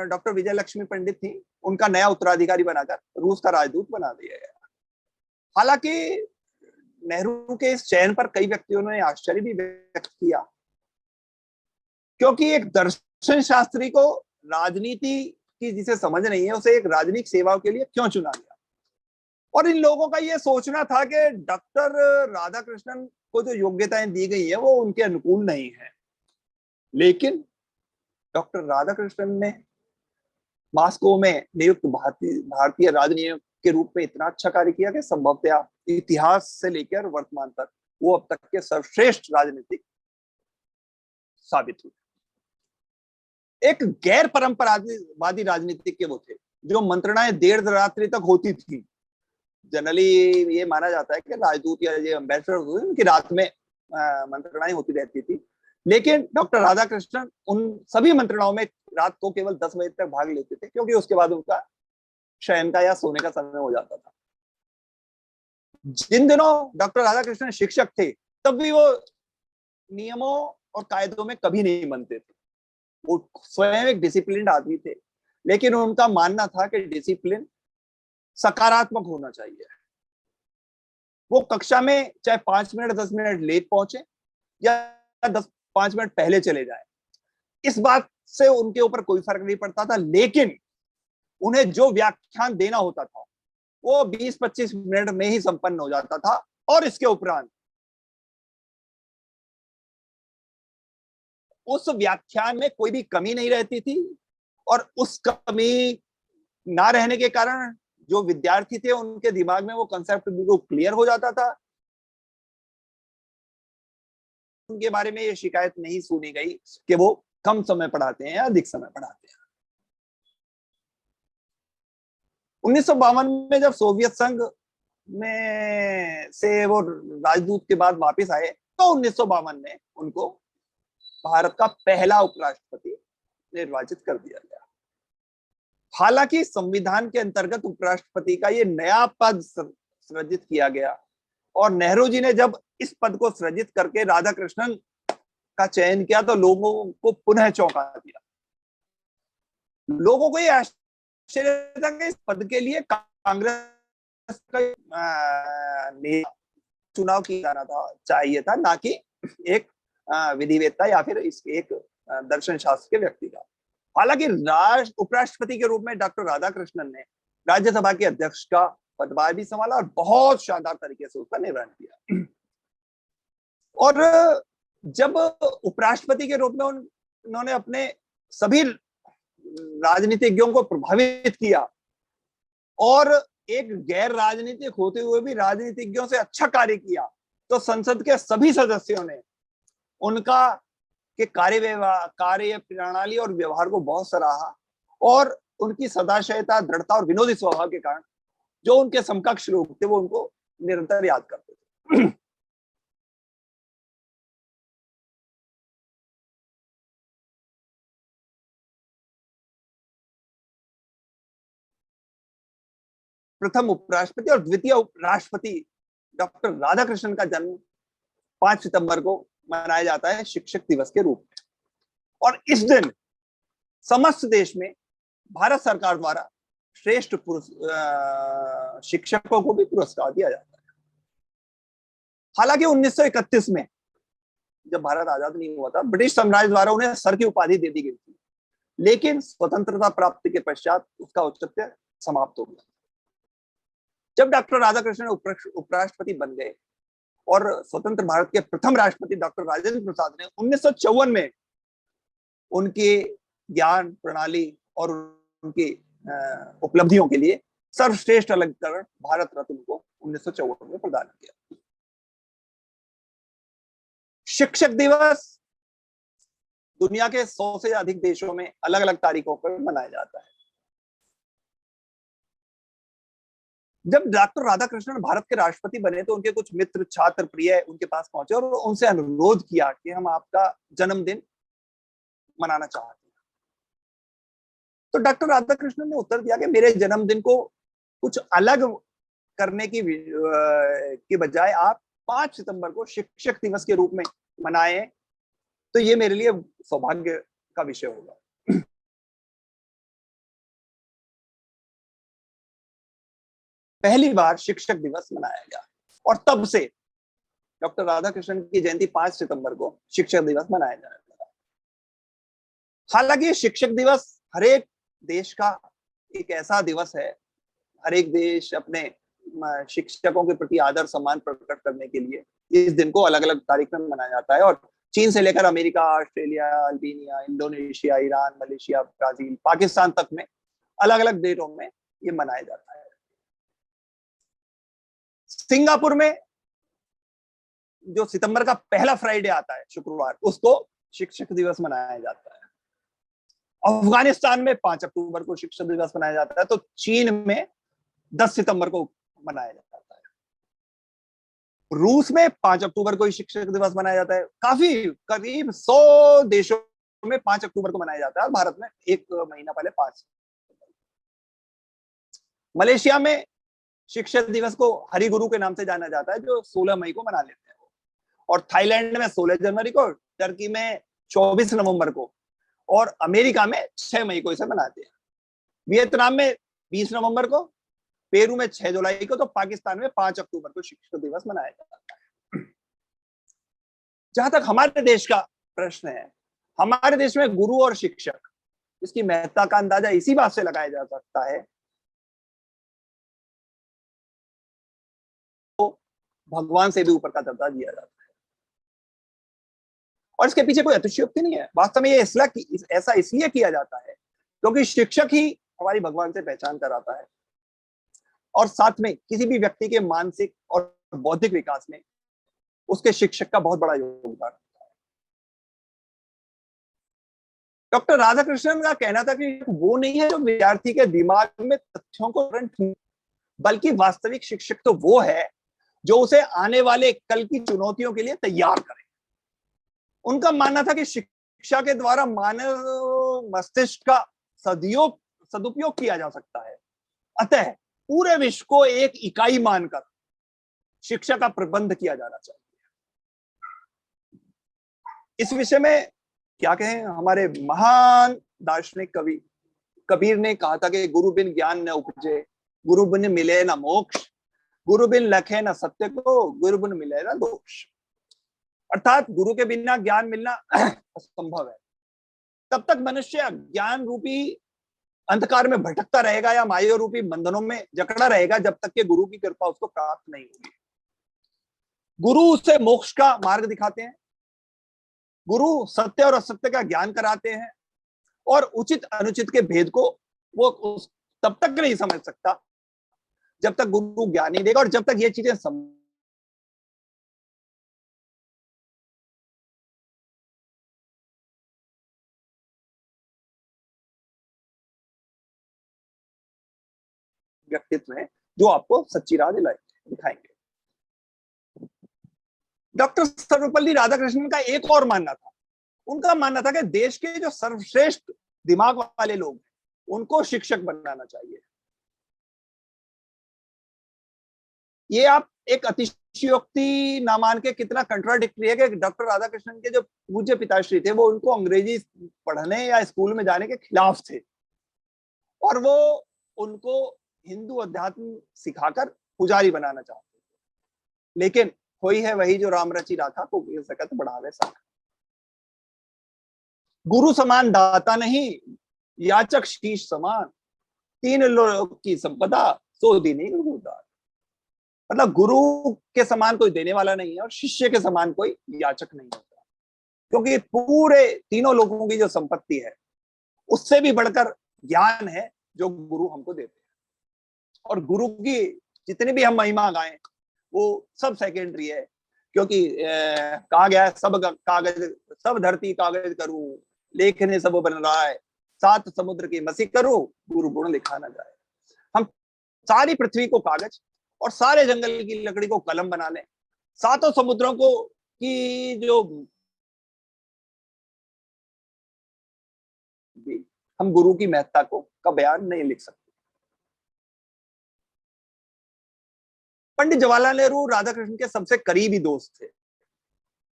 S2: डॉक्टर विजय लक्ष्मी पंडित थी, उनका नया उत्तराधिकारी बनाकर रूस का राजदूत बना दिया गया। हालांकि नेहरू के इस चयन पर कई व्यक्तियों ने आश्चर्य भी व्यक्त किया, क्योंकि एक दर्शन शास्त्री को राजनीति की जिसे समझ नहीं है उसे एक राजनीतिक सेवा के लिए क्यों चुना गया। और इन लोगों का यह सोचना था कि डॉक्टर राधाकृष्णन को जो योग्यताएं दी गई है वो उनके अनुकूल नहीं है। लेकिन डॉक्टर राधाकृष्णन ने मॉस्को में नियुक्त भारतीय राजनीतिक के रूप में इतना अच्छा कार्य किया कि संभवतः इतिहास से लेकर वर्तमान तक वो अब तक के सर्वश्रेष्ठ राजनीतिक साबित हुए। एक गैर परंपरावादी राजनीतिक के वो थे, जो मंत्रणाएं देर रात्रि तक होती थी। जनरली ये माना जाता है कि राजदूत या ये एम्बेसडर उनकी रात में मंत्रणाएं होती रहती थी, लेकिन डॉक्टर राधाकृष्णन उन सभी मंत्रणाओं में रात को केवल 10 बजे तक भाग लेते थे, क्योंकि उसके बाद उनका शयन का या सोने का समय हो जाता था। जिन दिनों डॉक्टर राधाकृष्णन शिक्षक थे तब भी वो नियमों और कायदों में कभी नहीं बनते थे। वो स्वयं एक डिसिप्लिन्ड आदमी थे, लेकिन उनका मानना था कि डिसिप्लिन सकारात्मक होना चाहिए। वो कक्षा में चाहे 5 मिनट 10 मिनट लेट पहुंचे या 5 मिनट पहले चले जाए, इस बात से उनके ऊपर कोई फर्क नहीं पड़ता था। लेकिन उन्हें जो व्याख्यान देना होता था वो 20-25 मिनट में ही संपन्न हो जाता था, और इसके उपरांत उस व्याख्यान में कोई भी कमी नहीं रहती थी, और उस कमी ना रहने के कारण जो विद्यार्थी थे उनके दिमाग में वो कंसेप्ट बिल्कुल क्लियर हो जाता था। उनके बारे में ये शिकायत नहीं सुनी गई कि वो कम समय पढ़ाते हैं या अधिक समय पढ़ाते हैं। 1952 में जब सोवियत संघ में से वो राजदूत के बाद वापस आए तो 1952 में उनको भारत का पहला उपराष्ट्रपति निर्वाचित कर दिया गया। हालांकि संविधान के अंतर्गत उपराष्ट्रपति का ये नया पद सृजित किया गया, और नेहरू जी ने जब इस पद को सृजित करके राधाकृष्णन का चयन किया तो लोगों को पुनः चौंका दिया। लोगों को ये आश्चर्य था कि इस पद के लिए कांग्रेस का चुनाव किया जाना था चाहिए था, ना कि एक विधिवेत्ता या फिर इसके एक दर्शन शास्त्र के व्यक्ति का। हालांकि उपराष्ट्रपति के रूप में डॉक्टर राधाकृष्णन ने राज्यसभा के अध्यक्ष का पदभार भी संभाला और बहुत शानदार तरीके से उसका निर्वहन किया। और जब उपराष्ट्रपति के रूप में उन्होंने अपने सभी राजनीतिज्ञों को प्रभावित किया और एक गैर राजनीतिक होते हुए भी राजनीतिज्ञों से अच्छा कार्य किया, तो संसद के सभी सदस्यों ने उनका के कार्य प्रणाली और व्यवहार को बहुत सराहा, और उनकी सदाशयता, दृढ़ता और विनोदी स्वभाव के कारण जो उनके समकक्ष लोग थे वो उनको निरंतर याद करते थे। प्रथम उपराष्ट्रपति और द्वितीय उपराष्ट्रपति डॉक्टर राधाकृष्णन का जन्म 5 सितंबर को मनाया जाता है शिक्षक दिवस के रूप में, और इस दिन समस्त देश में भारत सरकार द्वारा श्रेष्ठ शिक्षकों को भी पुरस्कार दिया जाता है। हालांकि 1931 में जब भारत आजाद नहीं हुआ था, ब्रिटिश साम्राज्य द्वारा उन्हें सर की उपाधि दे दी गई थी, लेकिन स्वतंत्रता प्राप्ति के पश्चात उसका औचित्य समाप्त हो गया। जब डॉक्टर राधाकृष्णन उपराष्ट्रपति बन गए और स्वतंत्र भारत के प्रथम राष्ट्रपति डॉक्टर राजेंद्र प्रसाद ने 1954 में उनके ज्ञान प्रणाली और उनकी उपलब्धियों के लिए सर्वश्रेष्ठ अलंकरण भारत रत्न को 1954 में प्रदान किया। शिक्षक दिवस दुनिया के 100 से अधिक देशों में अलग अलग तारीखों पर मनाया जाता है। जब डॉक्टर राधाकृष्णन भारत के राष्ट्रपति बने तो उनके कुछ मित्र, छात्र, प्रिय उनके पास पहुंचे और उनसे अनुरोध किया कि हम आपका जन्मदिन मनाना चाहते हैं। तो डॉक्टर राधाकृष्णन ने उत्तर दिया कि मेरे जन्मदिन को कुछ अलग करने की बजाय आप 5 सितंबर को शिक्षक दिवस के रूप में मनाए, तो ये मेरे लिए सौभाग्य का विषय होगा। पहली बार शिक्षक दिवस मनाया गया और तब से डॉक्टर राधाकृष्णन की जयंती 5 सितंबर को शिक्षक दिवस मनाया जाने लगा। हालांकि शिक्षक दिवस हर एक देश का एक ऐसा दिवस है, हर एक देश अपने शिक्षकों के प्रति आदर सम्मान प्रकट करने के लिए इस दिन को अलग अलग तारीख में मनाया जाता है, और चीन से लेकर America, Australia, Albania, Indonesia, Iran, Malaysia, Brazil, Pakistan तक में अलग अलग डेटों में ये मनाया जाता है। सिंगापुर में जो सितंबर का पहला फ्राइडे आता है, शुक्रवार, उसको शिक्षक दिवस मनाया जाता है। अफगानिस्तान में 5 अक्टूबर को शिक्षक दिवस मनाया जाता है, तो चीन में 10 सितंबर को मनाया जाता है। रूस में 5 अक्टूबर को ही शिक्षक दिवस मनाया जाता है। काफी करीब 100 देशों में 5 अक्टूबर को मनाया जाता है, भारत में 1 महीना पहले 5। मलेशिया में शिक्षक दिवस को हरि गुरु के नाम से जाना जाता है, जो 16 मई को मना लेते हैं, और थाईलैंड में 16 जनवरी को, टर्की में 24 नवंबर को, और अमेरिका में 6 मई को इसे मनाते हैं। वियतनाम में 20 नवंबर को, पेरू में 6 जुलाई को, तो पाकिस्तान में 5 अक्टूबर को शिक्षक दिवस मनाया जाता है। जहां तक हमारे देश का प्रश्न है, हमारे देश में गुरु और शिक्षक, इसकी महत्ता का अंदाजा इसी बात से लगाया जा सकता है भगवान से भी ऊपर का दर्जा दिया जाता है, और इसके पीछे कोई अतिशयोक्ति नहीं है। वास्तव में ये ऐसा इसलिए किया जाता है क्योंकि शिक्षक ही हमारी भगवान से पहचान कराता है, और साथ में किसी भी व्यक्ति के मानसिक और बौद्धिक विकास में उसके शिक्षक का बहुत बड़ा योगदान होता है। डॉक्टर राधाकृष्णन का कहना था कि वो नहीं है जो विद्यार्थी के दिमाग में तथ्यों को बल्कि वास्तविक शिक्षक तो वो है जो उसे आने वाले कल की चुनौतियों के लिए तैयार करे। उनका मानना था कि शिक्षा के द्वारा मानव मस्तिष्क का सदुपयोग किया जा सकता है, अतः पूरे विश्व को एक इकाई मानकर शिक्षा का प्रबंध किया जाना चाहिए। इस विषय में क्या कहें, हमारे महान दार्शनिक कवि कबीर ने कहा था कि गुरु बिन ज्ञान न उपजे, गुरु बिन मिले न मोक्ष, गुरु बिन लखे न सत्य को, गुरु बिन मिले न दोष। अर्थात गुरु के बिना ज्ञान मिलना असंभव है। तब तक मनुष्य ज्ञान रूपी अंधकार में भटकता रहेगा या माया रूपी बंधनों में जकड़ा रहेगा, जब तक कि गुरु की कृपा उसको प्राप्त नहीं होगी। गुरु उसे मोक्ष का मार्ग दिखाते हैं, गुरु सत्य और असत्य का ज्ञान कराते हैं, और उचित अनुचित के भेद को वो तब तक नहीं समझ सकता जब तक गुरु ज्ञान नहीं देगा और जब तक ये चीजें व्यक्तित्व है जो आपको सच्ची राह दिखाएंगे। डॉक्टर सर्वपल्ली राधाकृष्णन का एक और मानना था, उनका मानना था कि देश के जो सर्वश्रेष्ठ दिमाग वाले लोग हैं उनको शिक्षक बनाना चाहिए। ये आप एक अतिशयोक्ति ना मान के कितना कंट्राडिक्टरी है कि डॉक्टर राधाकृष्णन के जो पूज्य पिताश्री थे वो उनको अंग्रेजी पढ़ने या स्कूल में जाने के खिलाफ थे और वो उनको हिंदू अध्यात्म सिखाकर पुजारी बनाना चाहते थे। लेकिन वही है वही जो राम रचि राखा को सकत बढ़ावे साखा। गुरु समान दाता नहीं, याचक शीश समान, तीन लोक की संपदा सो दीनी गुरुदार। मतलब गुरु के समान कोई देने वाला नहीं है और शिष्य के समान कोई याचक नहीं होता, क्योंकि पूरे तीनों लोगों की जो संपत्ति है उससे भी बढ़कर ज्ञान है जो गुरु हमको देते हैं। और गुरु की जितनी भी हम महिमा गाएं वो सब सेकेंडरी है, क्योंकि कहा गया है सब कागज सब धरती कागज करूं, लेखने सब बन रहा है, सात समुद्र की मसी करूं, गुरु गुण लिखा ना जाए। हम सारी पृथ्वी को कागज और सारे जंगल की लकड़ी को कलम बना लें, सातों समुद्रों को की जो हम गुरु की महत्ता को का बयान नहीं लिख सकते। पंडित जवाहरलाल नेहरू राधाकृष्णन के सबसे करीबी दोस्त थे।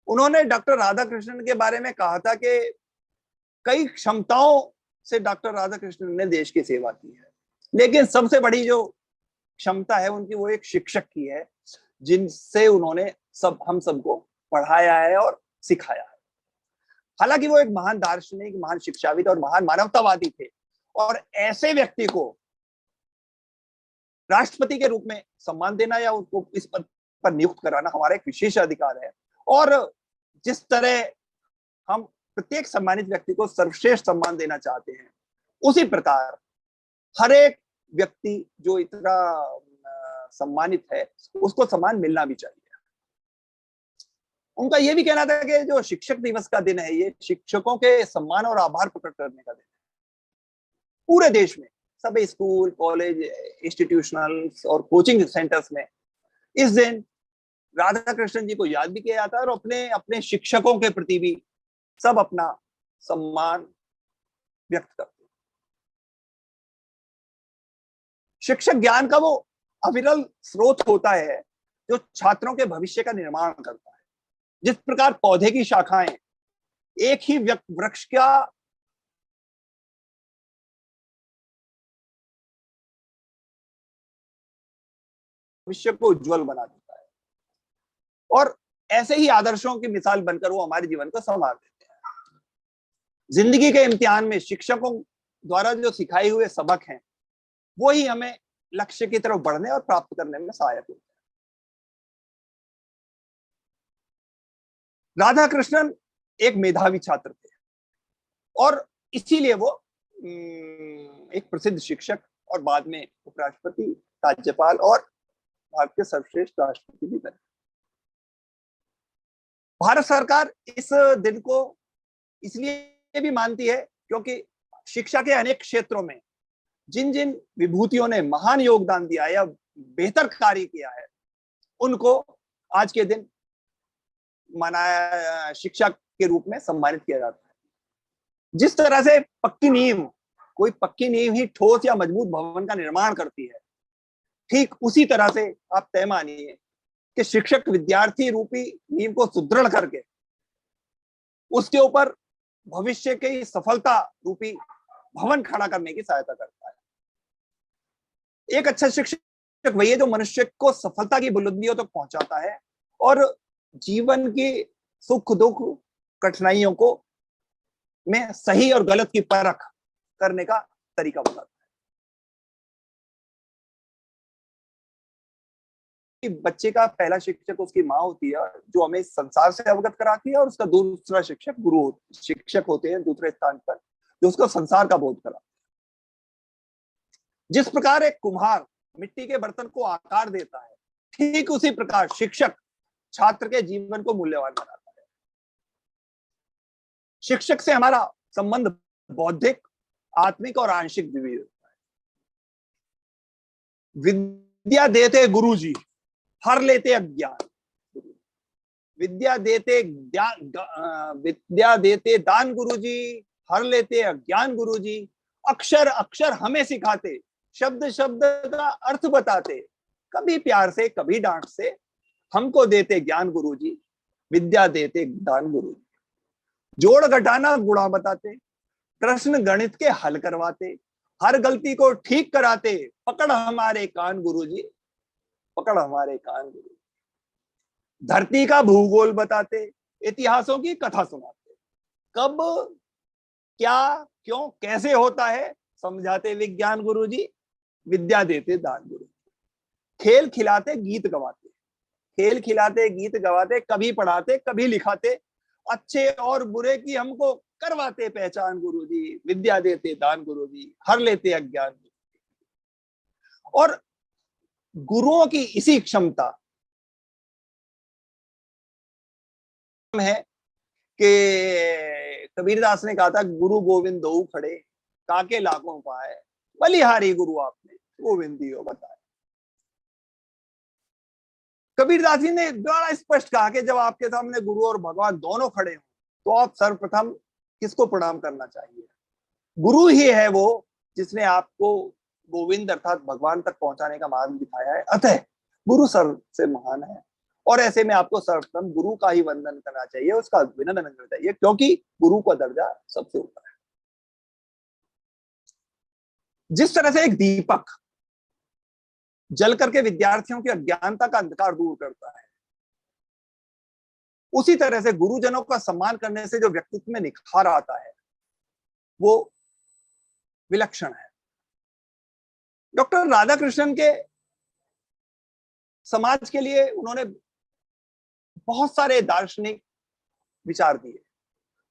S2: उन्होंने डॉक्टर राधाकृष्णन के बारे में कहा था कि कई क्षमताओं से डॉक्टर राधाकृष्णन ने देश की सेवा की है, लेकिन सबसे बड़ी जो क्षमता है उनकी वो एक शिक्षक की है, जिनसे उन्होंने हम सबको पढ़ाया है और सिखाया है। हालांकि वो एक महान दार्शनिक, महान शिक्षाविद और महान मानवतावादी थे और ऐसे व्यक्ति को राष्ट्रपति के रूप में सम्मान देना या उसको इस पद पर नियुक्त कराना हमारा एक विशेष अधिकार है। और जिस तरह हम प्रत्येक सम्मानित व्यक्ति को सर्वश्रेष्ठ सम्मान देना चाहते हैं, उसी प्रकार हर एक व्यक्ति जो इतना सम्मानित है उसको सम्मान मिलना भी चाहिए। उनका यह भी कहना था कि जो शिक्षक दिवस का दिन है ये शिक्षकों के सम्मान और आभार प्रकट करने का दिन है। पूरे देश में सभी स्कूल, कॉलेज, इंस्टीट्यूशनल और कोचिंग सेंटर्स में इस दिन राधा कृष्णन जी को याद भी किया जाता है और अपने अपने शिक्षकों के प्रति भी सब अपना सम्मान व्यक्त करते हैं। शिक्षक ज्ञान का वो अविरल स्रोत होता है जो छात्रों के भविष्य का निर्माण करता है। जिस प्रकार पौधे की शाखाएं एक ही वृक्ष का भविष्य को उज्जवल बना देता है, और ऐसे ही आदर्शों की मिसाल बनकर वो हमारे जीवन को संवार देते हैं। जिंदगी के इम्तिहान में शिक्षकों द्वारा जो सिखाए हुए सबक हैं वो ही हमें लक्ष्य की तरफ बढ़ने और प्राप्त करने में सहायक होते हैं। राधा कृष्णन एक मेधावी छात्र थे और इसीलिए वो एक प्रसिद्ध शिक्षक और बाद में उपराष्ट्रपति, राज्यपाल और भारत के सर्वश्रेष्ठ राष्ट्रपति भी बने। भारत सरकार इस दिन को इसलिए भी मानती है क्योंकि शिक्षा के अनेक क्षेत्रों में जिन जिन विभूतियों ने महान योगदान दिया है या बेहतर कार्य किया है उनको आज के दिन मनाया, शिक्षा के रूप में सम्मानित किया जाता है। जिस तरह से पक्की नींव, कोई पक्की नींव ही ठोस या मजबूत भवन का निर्माण करती है, ठीक उसी तरह से आप तय मानिए कि शिक्षक विद्यार्थी रूपी नींव को सुदृढ़ करके उसके ऊपर भविष्य की सफलता रूपी भवन खड़ा करने की सहायता करता है। एक अच्छा शिक्षक वही है जो मनुष्य को सफलता की बुलंदियों तक पहुंचाता है और जीवन की सुख दुख कठिनाइयों को में सही और गलत की परख करने का तरीका बताता है। बच्चे का पहला शिक्षक उसकी माँ होती है जो हमें संसार से अवगत कराती है, और उसका दूसरा शिक्षक शिक्षक होते हैं दूसरे स्थान पर जो उसको संसार का बोध कराते हैं। जिस प्रकार एक कुम्हार मिट्टी के बर्तन को आकार देता है, ठीक उसी प्रकार शिक्षक छात्र के जीवन को मूल्यवान बनाता है। शिक्षक से हमारा संबंध बौद्धिक, आत्मिक और आंशिक विविध होता है। विद्या देते गुरुजी, हर लेते अज्ञान। विद्या देते दान गुरुजी, हर लेते अज्ञान गुरुजी। अक्षर अक्षर हमें सिखाते, शब्द शब्द का अर्थ बताते, कभी प्यार से कभी डांट से हमको देते ज्ञान गुरुजी। विद्या देते दान गुरुजी। जोड़ घटाना गुणा बताते, प्रश्न गणित के हल करवाते, हर गलती को ठीक कराते, पकड़ हमारे कान गुरुजी, पकड़ हमारे कान गुरुजी। धरती का भूगोल बताते, इतिहासों की कथा सुनाते, कब क्या क्यों कैसे होता है समझाते विज्ञान गुरुजी। विद्या देते दान गुरुजी। खेल खिलाते गीत गवाते, खेल खिलाते गीत गवाते, कभी पढ़ाते कभी लिखाते, अच्छे और बुरे की हमको करवाते पहचान गुरुजी। विद्या देते दान गुरुजी, हर लेते अज्ञान। और गुरुओं की इसी क्षमता है कि कबीरदास ने कहा था, गुरु गोविंद दो खड़े, काके लाखों पाए, बलिहारी गुरु आपने गोविंद दियो बताए। कबीरदास जी ने बड़ा स्पष्ट कहा कि जब आपके सामने गुरु और भगवान दोनों खड़े हों तो आप सर्वप्रथम किसको प्रणाम करना चाहिए? गुरु ही है वो जिसने आपको गोविंद अर्थात भगवान तक पहुंचाने का मार्ग दिखाया है। अतः गुरु सर्व से महान है और ऐसे में आपको सर्वप्रथम गुरु का ही वंदन करना चाहिए, उसका अभिनंदन करना चाहिए, क्योंकि गुरु का दर्जा सबसे ऊपर है। जिस तरह से एक दीपक जल करके विद्यार्थियों की अज्ञानता का अंधकार दूर करता है, उसी तरह से गुरुजनों का सम्मान करने से जो व्यक्तित्व में निखार आता है वो विलक्षण है। डॉक्टर राधाकृष्णन के समाज के लिए उन्होंने बहुत सारे दार्शनिक विचार दिए।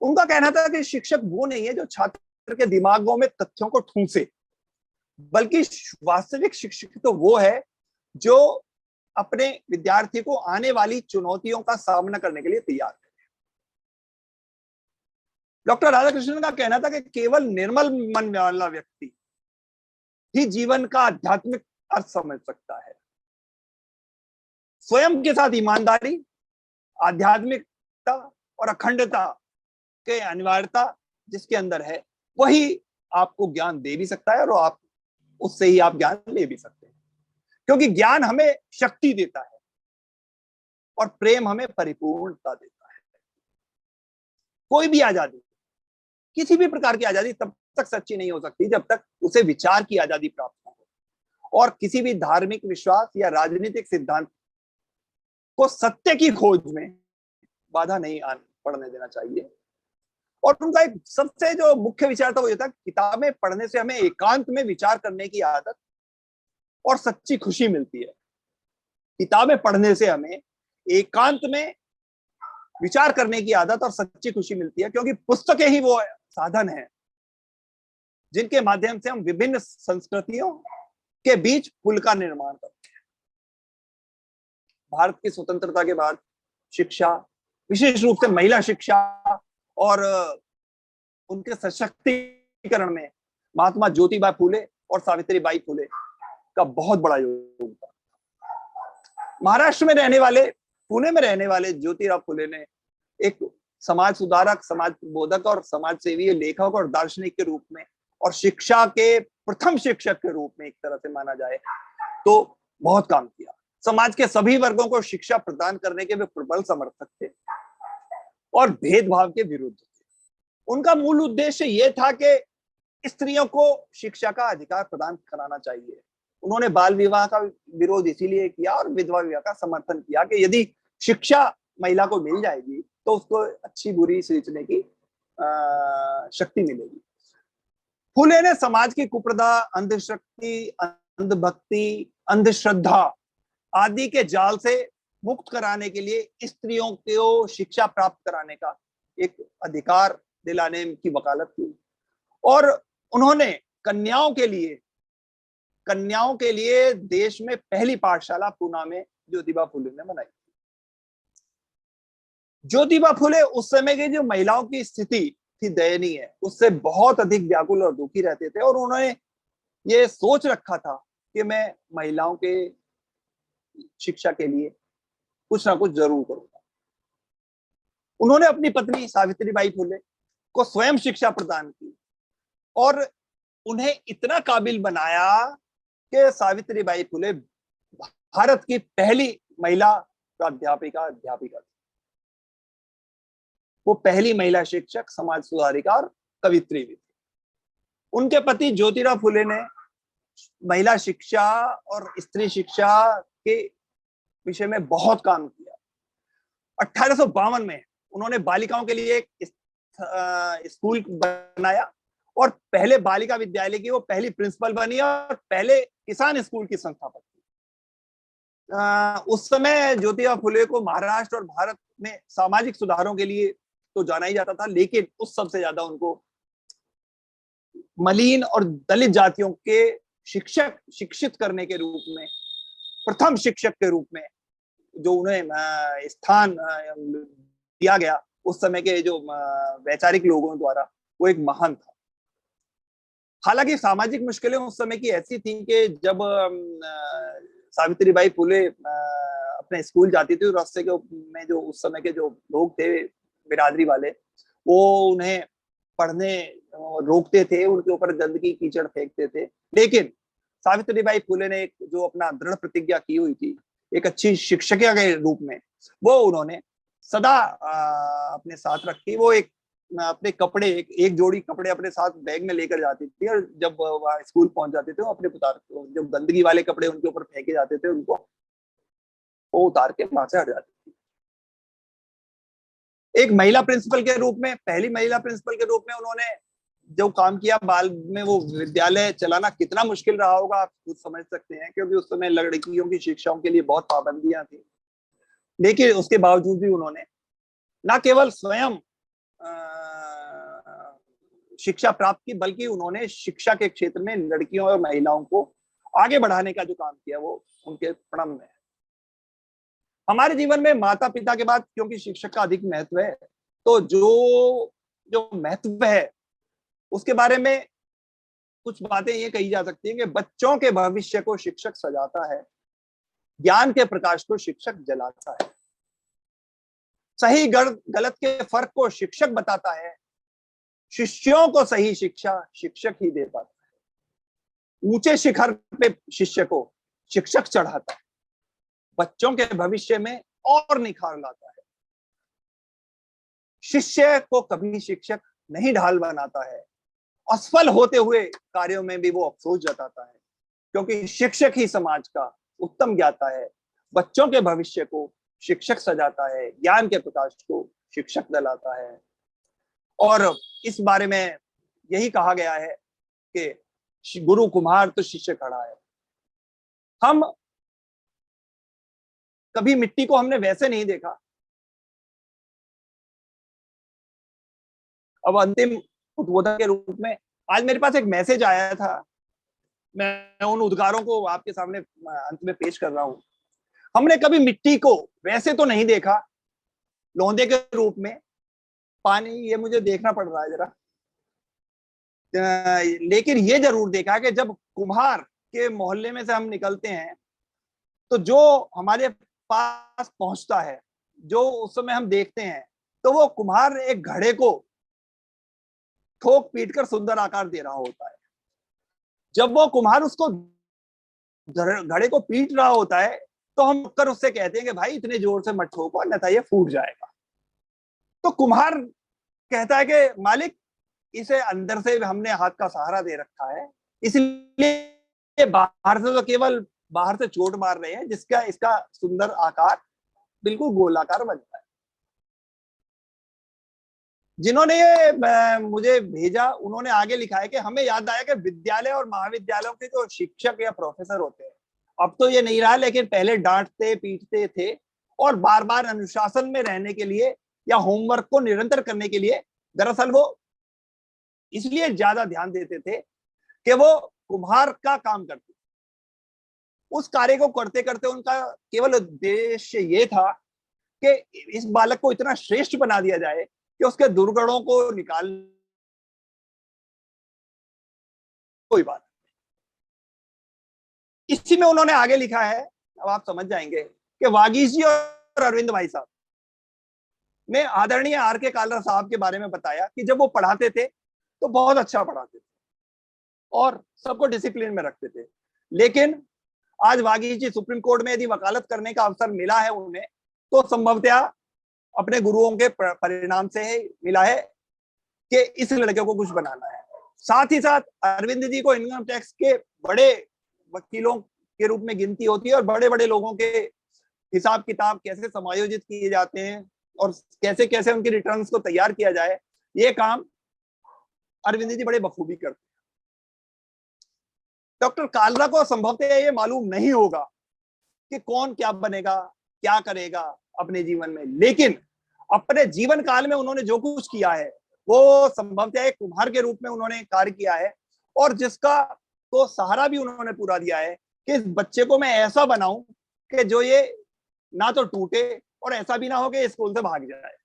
S2: उनका कहना था कि शिक्षक वो नहीं है जो छात्र के दिमागों में तथ्यों को ठूंसे, बल्कि वास्तविक शिक्षक तो वो है जो अपने विद्यार्थी को आने वाली चुनौतियों का सामना करने के लिए तैयार है। डॉक्टर राधाकृष्णन का कहना था कि केवल निर्मल मन वाला व्यक्ति ही जीवन का आध्यात्मिक अर्थ समझ सकता है। स्वयं के साथ ईमानदारी, आध्यात्मिकता और अखंडता के अनिवार्यता जिसके अंदर है, वही आपको ज्ञान दे भी सकता है और आप उससे ही आप ज्ञान ले भी सकते हैं। क्योंकि ज्ञान हमें शक्ति देता है और प्रेम हमें परिपूर्णता देता है। कोई भी आजादी, किसी भी प्रकार की आजादी तब तक सच्ची नहीं हो सकती जब तक उसे विचार की आजादी प्राप्त ना हो, और किसी भी धार्मिक विश्वास या राजनीतिक सिद्धांत को सत्य की खोज में बाधा नहीं पड़ने देना चाहिए। और उनका एक सबसे जो मुख्य विचार था वो ये था, किताबें पढ़ने से हमें एकांत में विचार करने की आदत और सच्ची खुशी मिलती है। किताबें पढ़ने से हमें एकांत में विचार करने की आदत और सच्ची खुशी मिलती है, क्योंकि पुस्तकें ही वो साधन है जिनके माध्यम से हम विभिन्न संस्कृतियों के बीच पुल का निर्माण करते हैं। भारत की स्वतंत्रता के बाद शिक्षा, विशेष रूप से महिला शिक्षा और उनके सशक्तिकरण में महात्मा ज्योतिबा फूले और सावित्रीबाई फूले का बहुत बड़ा योगदान था। महाराष्ट्र में रहने वाले, पुणे में रहने वाले ज्योतिराव फूले ने एक समाज सुधारक, समाज बोधक और समाज सेवी, लेखक और दार्शनिक के रूप में और शिक्षा के प्रथम शिक्षक के रूप में एक तरह से माना जाए तो बहुत काम किया। समाज के सभी वर्गों को शिक्षा प्रदान करने के वे प्रबल समर्थक थे और भेदभाव के विरुद्ध थे। उनका मूल उद्देश्य यह था कि स्त्रियों को शिक्षा का अधिकार प्रदान कराना चाहिए। उन्होंने बाल विवाह का विरोध इसीलिए किया और विधवा विवाह का समर्थन किया कि यदि शिक्षा महिला को मिल जाएगी तो उसको अच्छी बुरी सींचने की शक्ति मिलेगी। फूले ने समाज की कुप्रथा, अंधशक्ति, अंधभक्ति, अंधश्रद्धा आदि के जाल से मुक्त कराने के लिए स्त्रियों को शिक्षा प्राप्त कराने का एक अधिकार दिलाने की वकालत की और उन्होंने कन्याओं के लिए कन्याओं के लिए देश में पहली पाठशाला पूना में ज्योतिबा फुले ने बनाई। ज्योतिबा फुले उस समय की जो महिलाओं की स्थिति थी दयनीय, उससे बहुत अधिक व्याकुल और दुखी रहते थे, और उन्होंने ये सोच रखा था कि मैं महिलाओं के शिक्षा के लिए कुछ ना कुछ जरूर करूंगा। उन्होंने अपनी पत्नी सावित्रीबाई फुले को स्वयं शिक्षा प्रदान की और उन्हें इतना काबिल बनाया कि सावित्रीबाई फुले भारत की पहली महिला अध्यापिका थी। वो पहली महिला शिक्षक, समाज सुधारिका और कवित्री भी थी। उनके पति ज्योतिराव फुले ने महिला शिक्षा और स्त्री शिक्षा के विषय में बहुत काम किया। 1852 में उन्होंने बालिकाओं के लिए एक स्कूल बनाया और पहले बालिका विद्यालय की वो पहली प्रिंसिपल बनी और पहले किसान स्कूल की संस्थापक थी। उस समय ज्योतिबा फुले को महाराष्ट्र और भारत में सामाजिक सुधारों के लिए तो जाना ही जाता था, लेकिन उस सबसे ज्यादा उनको मलीन और दलित जातियों के शिक्षित करने के रूप में, प्रथम शिक्षक के रूप में जो उन्हें स्थान दिया गया उस समय के जो वैचारिक लोगों द्वारा, वो एक महान था। हालांकि सामाजिक मुश्किलें उस समय की ऐसी थी कि जब सावित्रीबाई फुले अपने स्कूल जाती थी, रास्ते में जो उस समय के जो लोग थे बिरादरी वाले, वो उन्हें पढ़ने रोकते थे, उनके ऊपर गंदगी कीचड़ फेंकते थे। लेकिन सावित्रीबाई फुले ने जो अपना दृढ़ प्रतिज्ञा की हुई थी एक अच्छी शिक्षिका के रूप में, वो उन्होंने सदा अपने साथ रखी। वो अपने कपड़े, एक जोड़ी कपड़े अपने साथ बैग में लेकर जाती थी, और जब वह स्कूल पहुंच जाते थे वो अपने उतार, जो गंदगी वाले कपड़े उनके ऊपर फेंके जाते थे उनको वो उतार के वहां से हट जाती थी। एक महिला प्रिंसिपल के रूप में, पहली महिला प्रिंसिपल के रूप में उन्होंने जो काम किया, बाल में वो विद्यालय चलाना कितना मुश्किल रहा होगा आप खुद समझ सकते हैं, क्योंकि उस समय लड़कियों की शिक्षाओं के लिए बहुत पाबंदियां थी। लेकिन उसके बावजूद भी उन्होंने न केवल स्वयं शिक्षा प्राप्त की, बल्कि उन्होंने शिक्षा के क्षेत्र में लड़कियों और महिलाओं को आगे बढ़ाने का जो काम किया वो उनके प्रणम्य है। हमारे जीवन में माता पिता के बाद क्योंकि शिक्षक का अधिक महत्व है, तो जो महत्व है उसके बारे में कुछ बातें ये कही जा सकती हैं कि बच्चों के भविष्य को शिक्षक सजाता है, ज्ञान के प्रकाश को शिक्षक जलाता है, सही गलत के फर्क को शिक्षक बताता है, शिष्यों को सही शिक्षा शिक्षक ही दे पाता है, ऊंचे शिखर पे शिष्य को शिक्षक चढ़ाता है, बच्चों के भविष्य में और निखार लाता है। शिष्य को कभी शिक्षक नहीं ढाल बनाता है, असफल होते हुए कार्यों में भी वो अफसोस जताता है, क्योंकि शिक्षक ही समाज का उत्तम ज्ञाता है। बच्चों के भविष्य को शिक्षक सजाता है, ज्ञान के प्रकाश को शिक्षक जलाता है। और इस बारे में यही कहा गया है कि गुरु कुम्हार तो शिष्य खड़ा है। हम कभी मिट्टी को हमने वैसे नहीं देखा। अब अंतिम उद्बोधन के रूप में आज मेरे पास एक मैसेज आया था, मैं उन उद्गारों को आपके सामने अंत में पेश कर रहा हूं। हमने कभी मिट्टी को वैसे तो नहीं देखा, लौंदे के रूप में, पानी ये मुझे देखना पड़ रहा है जरा, लेकिन ये जरूर देखा कि जब कुम्हार के मोहल्ले में से हम निकलते हैं तो जो हमारे पास पहुंचता है, जो उस समय हम देखते हैं, तो वो कुम्हार एक घड़े को ठोक पीट कर सुंदर आकार दे रहा होता है। जब वो कुम्हार उसको घड़े को पीट रहा होता है तो हम कर उससे कहते हैं कि भाई इतने जोर से मत ठोको अन्यथा ये फूट जाएगा। तो कुम्हार कहता है कि मालिक इसे अंदर से हमने हाथ का सहारा दे रखा है, इसलिए बाहर से तो केवल बाहर से चोट मार रहे हैं, जिसका इसका सुंदर आकार बिल्कुल गोलाकार बनता है। जिन्होंने ये मुझे भेजा उन्होंने आगे लिखा है कि हमें याद आया कि विद्यालय और महाविद्यालयों के जो शिक्षक या प्रोफेसर होते हैं, अब तो ये नहीं रहा, लेकिन पहले डांटते पीटते थे और बार बार अनुशासन में रहने के लिए या होमवर्क को निरंतर करने के लिए दरअसल वो इसलिए ज्यादा ध्यान देते थे कि वो कुम्हार का काम करते, उस कार्य को करते करते उनका केवल उद्देश्य ये था कि इस बालक को इतना श्रेष्ठ बना दिया जाए कि उसके दुर्गुणों को निकाल, कोई बात। इसी में उन्होंने आगे लिखा है, अब आप समझ जाएंगे, कि वागीश जी और अरविंद भाई साहब ने आदरणीय आर के कालरा साहब के बारे में बताया कि जब वो पढ़ाते थे तो बहुत अच्छा पढ़ाते थे और सबको डिसिप्लिन में रखते थे। लेकिन आज वागीश जी सुप्रीम कोर्ट में यदि वकालत करने का अवसर मिला है उन्हें, तो संभवतः अपने गुरुओं के परिणाम से ही मिला है कि इस लड़के को कुछ बनाना है। साथ ही साथ अरविंद जी को इनकम टैक्स के बड़े वकीलों के रूप में गिनती होती है और बड़े बड़े लोगों के हिसाब किताब कैसे समायोजित किए जाते हैं और कैसे कैसे उनके रिटर्न्स को तैयार किया जाए, ये काम अरविंद जी बड़े बखूबी करते हैं। डॉक्टर कालरा को संभवतः ये मालूम नहीं होगा कि कौन क्या बनेगा, क्या करेगा अपने जीवन में, लेकिन अपने जीवन काल में उन्होंने जो कुछ किया है वो संभवतः एक कुम्हार के रूप में उन्होंने कार्य किया है और जिसका तो सहारा भी उन्होंने पूरा दिया है कि इस बच्चे को मैं ऐसा बनाऊं कि जो ये ना तो टूटे और ऐसा भी ना हो कि स्कूल से भाग जाए।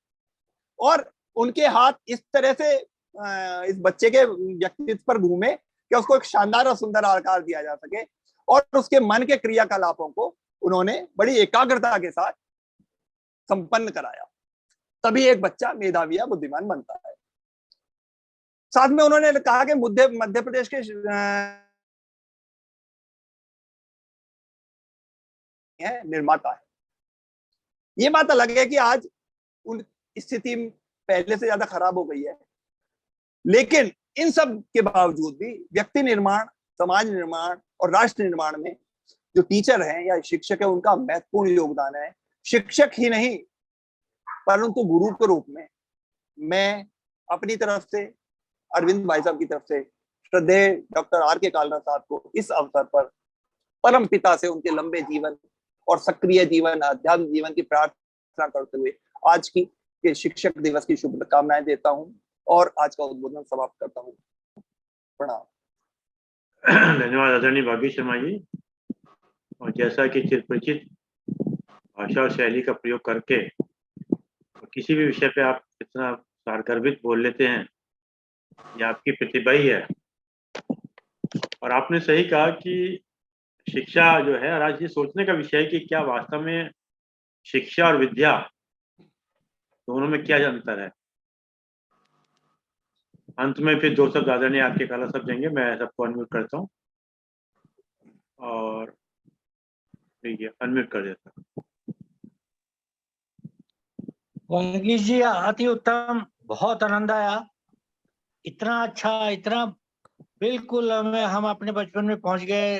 S2: और उनके हाथ इस तरह से इस बच्चे के व्यक्तित्व पर घूमे कि उसको एक शानदार और सुंदर आकार दिया जा सके और उसके मन के क्रियाकलापों को उन्होंने बड़ी एकाग्रता के साथ संपन्न कराया, तभी एक बच्चा मेधावी या बुद्धिमान बनता है। साथ में उन्होंने कहा कि मध्य प्रदेश के निर्माता है। ये बात अलग है कि आज उन स्थिति पहले से ज्यादा खराब हो गई है, लेकिन इन सब के बावजूद भी व्यक्ति निर्माण, समाज निर्माण और राष्ट्र निर्माण में जो टीचर हैं या शिक्षक है उनका महत्वपूर्ण योगदान है। शिक्षक ही नहीं परंतु गुरु के रूप में मैं अपनी तरफ से, अरविंद भाई साहब की तरफ से श्रद्धेय डॉक्टर आर के कालरा साहब को इस अवसर पर परम पिता से उनके लंबे जीवन और सक्रिय जीवन, अध्यात्म जीवन की प्रार्थना करते हुए आज की के शिक्षक दिवस की शुभकामनाएं देता हूं और आज का उद्बोधन समाप्त करता हूं। प्रणाम।
S1: धन्यवाद आदरणीय वागीश शर्मा जी। और जैसा कि चिरपरिचित भाषा और शैली का प्रयोग करके किसी भी विषय पे आप इतना सारगर्भित बोल लेते हैं, ये आपकी प्रतिभा ही है। और आपने सही कहा कि शिक्षा जो है, और आज ये सोचने का विषय है कि क्या वास्तव में शिक्षा और विद्या दोनों में क्या अंतर है। अंत में फिर दो शब्द आदरणीय आपके काला सब देंगे, मैं सबको अनम्यूट करता हूँ और ठीक है अनम्यूट कर देता हूँ।
S3: वागीश जी अति उत्तम, बहुत आनंद आया, इतना अच्छा, इतना बिल्कुल हम अपने बचपन में पहुंच गए।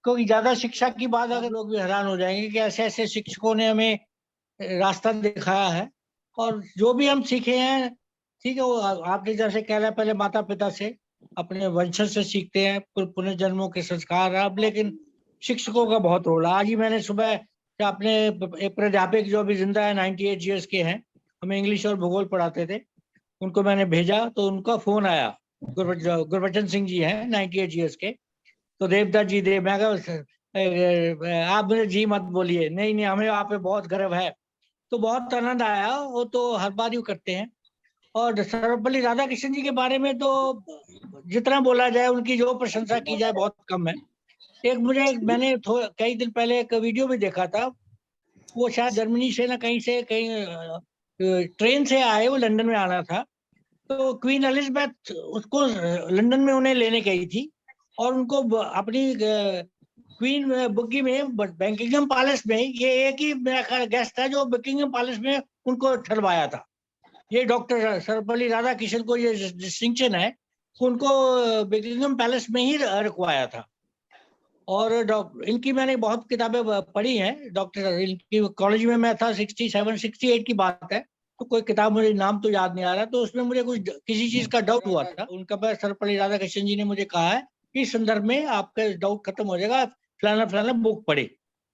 S3: क्योंकि ज्यादा शिक्षा की बात अगर लोग भी हैरान हो जाएंगे कि ऐसे ऐसे शिक्षकों ने हमें रास्ता दिखाया है और जो भी हम सीखे हैं, ठीक है, वो आपने जैसे कह रहे हैं पहले माता पिता से, अपने वंशज से सीखते हैं, पुनर्जन्मों के संस्कार। अब लेकिन शिक्षकों का बहुत रोल। आज ही मैंने सुबह अपने एक प्राध्यापक जो अभी जिंदा है, 98 ईयर्स के हैं, हमें इंग्लिश और भूगोल पढ़ाते थे, उनको मैंने भेजा तो उनका फोन आया। गुरबचन सिंह जी हैं 98 ईयर्स के, तो देवदत्त जी देव, मैं कहा आप मुझे जी मत बोलिए, नहीं नहीं हमें आप पे बहुत गर्व है। तो बहुत आनंद आया, वो तो हर बार यूं करते हैं। और सर्वपल्ली राधाकृष्णन जी के बारे में तो जितना बोला जाए, उनकी जो प्रशंसा की जाए बहुत कम है। मैंने कई दिन पहले एक वीडियो भी देखा था, वो शायद जर्मनी से ना कहीं ट्रेन से आए, वो लंदन में आना था, तो क्वीन एलिजाबेथ उसको लंदन में उन्हें लेने गई थी और उनको अपनी क्वीन बुकी में बकिंगम पैलेस में, ये एक ही मेरा गेस्ट था जो बकिंगम पैलेस में उनको ठहरवाया था। ये डॉक्टर सर्वपल्ली राधाकृष्णन को ये डिस्टिंक्शन है, उनको बकिंगम पैलेस में ही रखवाया था। और इनकी मैंने बहुत किताबें पढ़ी हैं। डॉक्टर इनकी कॉलेज में मैं था, 67 68 की बात है, तो कोई किताब मुझे नाम तो याद नहीं आ रहा, तो उसमें मुझे कुछ किसी चीज का डाउट हुआ था। उनका सर्वपल्ली राधाकृष्णन जी ने मुझे कहा है कि इस संदर्भ में आपका डाउट खत्म हो जाएगा, फलाना फलाना बुक पढ़े।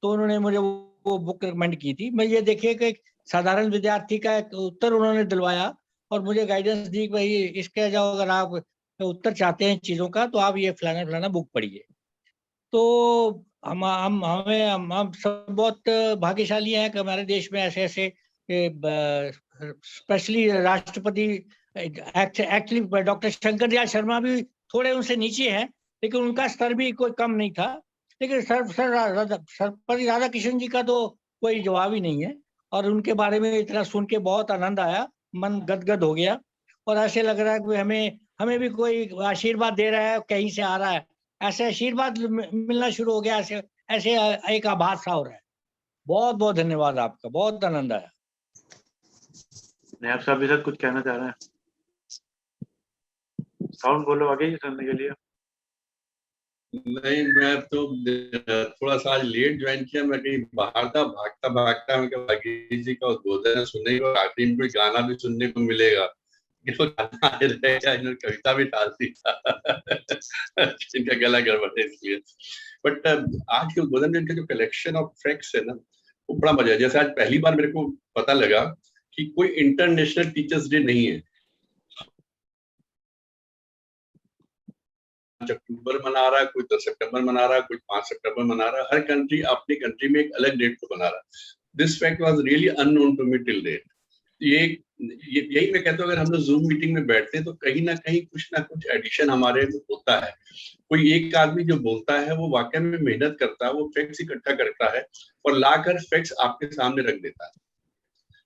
S3: तो उन्होंने मुझे वो बुक रिकमेंड की थी। मैं ये देखिए कि एक साधारण विद्यार्थी का एक उत्तर उन्होंने दिलवाया और मुझे गाइडेंस दी, भाई इसके जाओ, अगर आप उत्तर चाहते हैं चीजों का तो आप ये फलाना फलाना बुक पढ़िए। तो हम सब बहुत भाग्यशाली हैं कि हमारे देश में ऐसे ऐसे स्पेशली राष्ट्रपति, एक्चुअली डॉक्टर शंकर दयाल शर्मा भी थोड़े उनसे नीचे हैं, लेकिन उनका स्तर भी कोई कम नहीं था। लेकिन सर्वपल्ली राधाकृष्णन जी का तो कोई जवाब ही नहीं है, और उनके बारे में इतना सुन के बहुत आनंद आया, मन गदगद हो गया, और ऐसे लग रहा है कि हमें भी कोई आशीर्वाद दे रहा है, कहीं से आ रहा है, ऐसे आशीर्वाद मिलना शुरू हो गया, ऐसे एक आभास सा हो रहा है। बहुत बहुत धन्यवाद आपका, बहुत आनंद आया।
S1: नहीं, आप साहब भी सर कुछ कहना चाह रहे हैं? साउंड बोलो आगे जी सुनने के लिए।
S4: नहीं, मैं तो थोड़ा सा आज लेट ज्वाइन किया, मैं कहीं बाहर था, भागता भागता मैं भागीरथी जी का उद्बोधन सुनने को, आखिरी में कोई गाना भी सुनने को मिलेगा, गाना रहेगा, इन्होंने कविता भी डाल दी इनका गला गड़बड़ है इसलिए। बट आज के उद्बोधन में इनका जो कलेक्शन ऑफ फैक्ट्स है ना, वो बड़ा मजा है। जैसे आज पहली बार मेरे को पता लगा कि कोई इंटरनेशनल टीचर्स डे नहीं है। अक्टूबर मना रहा है, कोई 10 सितंबर मना रहा है, कोई 5 सितंबर मना रहा है, हर कंट्री अपनी कंट्री में एक अलग डेट को मना रहा है। This fact was really unknown to me till date. यही मैं कहता हूँ, अगर हम लोग जूम मीटिंग में बैठते हैं तो कहीं ना कुछ एडिशन हमारे में होता है। कोई एक आदमी जो बोलता है वो वाकई में मेहनत करता है, वो फैक्ट्स इकट्ठा करता है और लाकर फैक्ट्स आपके सामने रख देता है,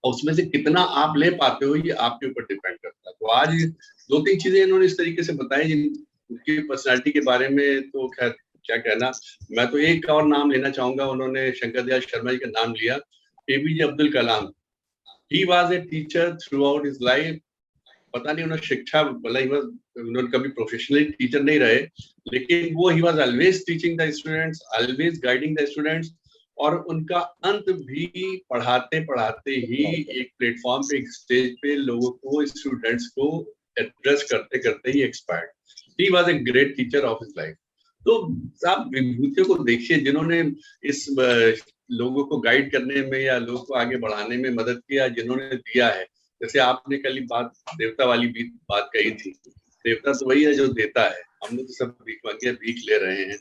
S4: और उसमें से कितना आप ले पाते हो ये आपके ऊपर डिपेंड करता है। तो आज 2-3 चीजें इन्होंने इस तरीके से बताई जिनकी पर्सनालिटी के बारे में तो खैर क्या कहना। मैं तो एक और नाम लेना चाहूंगा, उन्होंने शंकर दयाल शर्मा जी का नाम लिया, APJ Abdul Kalam. He was a teacher through out his life. पता नहीं उन्होंने शिक्षा, उन्होंने कभी प्रोफेशनली टीचर नहीं रहे, लेकिन वो he was always teaching the students, always guiding the students, और उनका अंत भी पढ़ाते पढ़ाते ही एक प्लेटफॉर्म पे, एक स्टेज पे लोगों को, स्टूडेंट्स को एड्रेस करते करते ही expired. He was a great teacher of his life. तो आप विभूतियों को देखिए जिन्होंने इस लोगों को गाइड करने में या लोगों को आगे बढ़ाने में मदद किया, जिन्होंने दिया है। जैसे आपने कल बात देवता वाली बात कही थी, देवता तो वही है जो देता है, हम लोग तो सब भीख मांगे भीख ले रहे हैं।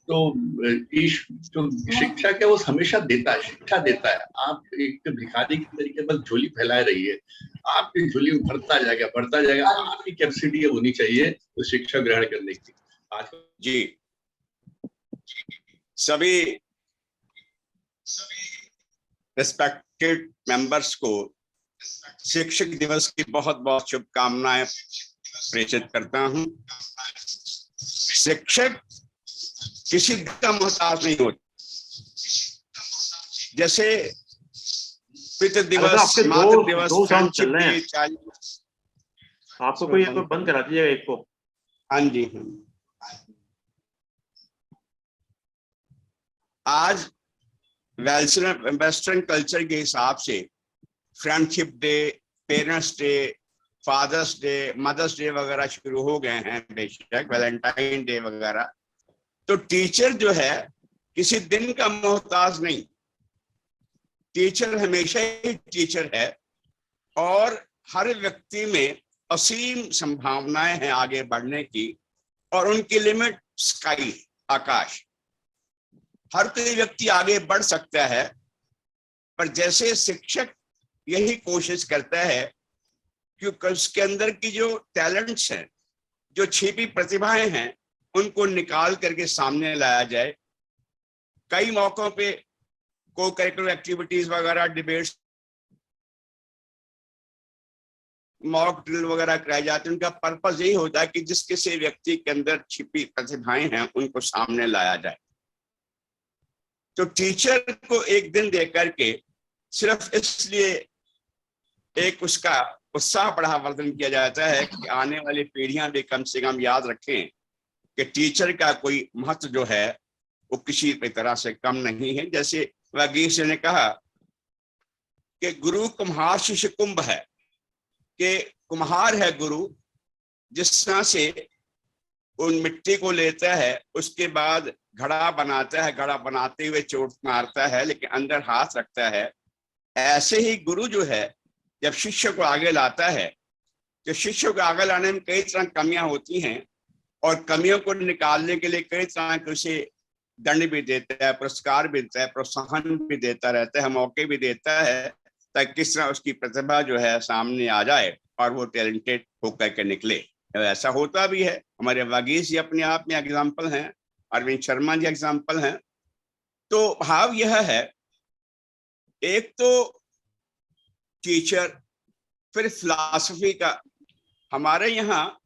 S4: तो जो शिक्षा क्या, वो हमेशा देता है, शिक्षा देता है। आप एक भिखारी की तरीके बस झोली फैलाए रहिए, आपकी झोली में भरता जाएगा। आपकी कैपेसिटी होनी चाहिए तो शिक्षा ग्रहण करने की। आज
S5: जी सभी रिस्पेक्टेड मेंबर्स को शिक्षक दिवस की बहुत बहुत शुभकामनाएं प्रेषित करता हूं। शिक्षक किसी का मोहताज नहीं होता। जैसे पितृ दिवस, मातृ दिवस, फ्रेंडशिप डे,
S1: आपको कोई बंद करा दीजिएगा एक को।
S5: हाँ जी, आज वेस्टर्न कल्चर के हिसाब से friendship day, parents day, father's day, mother's day वगैरह शुरू हो गए हैं, बेशक वैलेंटाइन डे वगैरह। तो टीचर जो है किसी दिन का मोहताज नहीं, टीचर हमेशा ही टीचर है, और हर व्यक्ति में असीम संभावनाएं हैं आगे बढ़ने की, और उनकी लिमिट स्काई, आकाश। हर कोई व्यक्ति आगे बढ़ सकता है, पर जैसे शिक्षक यही कोशिश करता है कि उसके अंदर की जो टैलेंट्स हैं, जो छिपी प्रतिभाएं हैं, उनको निकाल करके सामने लाया जाए। कई मौकों पे को करिकुलर एक्टिविटीज वगैरह, डिबेट्स, मॉक ड्रिल वगैरह कराए जाते हैं। उनका पर्पस यही होता है कि जिस किसी व्यक्ति के अंदर छिपी प्रतिभाएं हैं उनको सामने लाया जाए। तो टीचर को एक दिन दे करके सिर्फ इसलिए एक उसका उत्साह बढ़ावर्धन किया जाता है कि आने वाली पीढ़ियां भी कम से कम याद रखें कि टीचर का कोई महत्व जो है वो किसी भी तरह से कम नहीं है। जैसे वागीश ने कहा कि गुरु कुम्हार शिष्य कुंभ है, कि कुम्हार है गुरु, जिस तरह से उन मिट्टी को लेता है, उसके बाद घड़ा बनाता है, घड़ा बनाते हुए चोट मारता है लेकिन अंदर हाथ रखता है। ऐसे ही गुरु जो है जब शिष्य को आगे लाता है, तो शिष्य को आगे लाने में कई तरह कमियां होती हैं, और कमियों को निकालने के लिए कई तरह के उसे दंड भी देता है, पुरस्कार भी देता है, प्रोत्साहन भी देता रहता है, मौके भी देता है ताकि किस तरह उसकी प्रतिभा जो है सामने आ जाए और वो टैलेंटेड होकर के निकले। ऐसा होता भी है। हमारे वागीश जी अपने आप में एग्जाम्पल हैं, अरविंद शर्मा जी एग्जाम्पल हैं। तो भाव यह है, एक तो टीचर, फिर फिलॉसफी का। हमारे यहाँ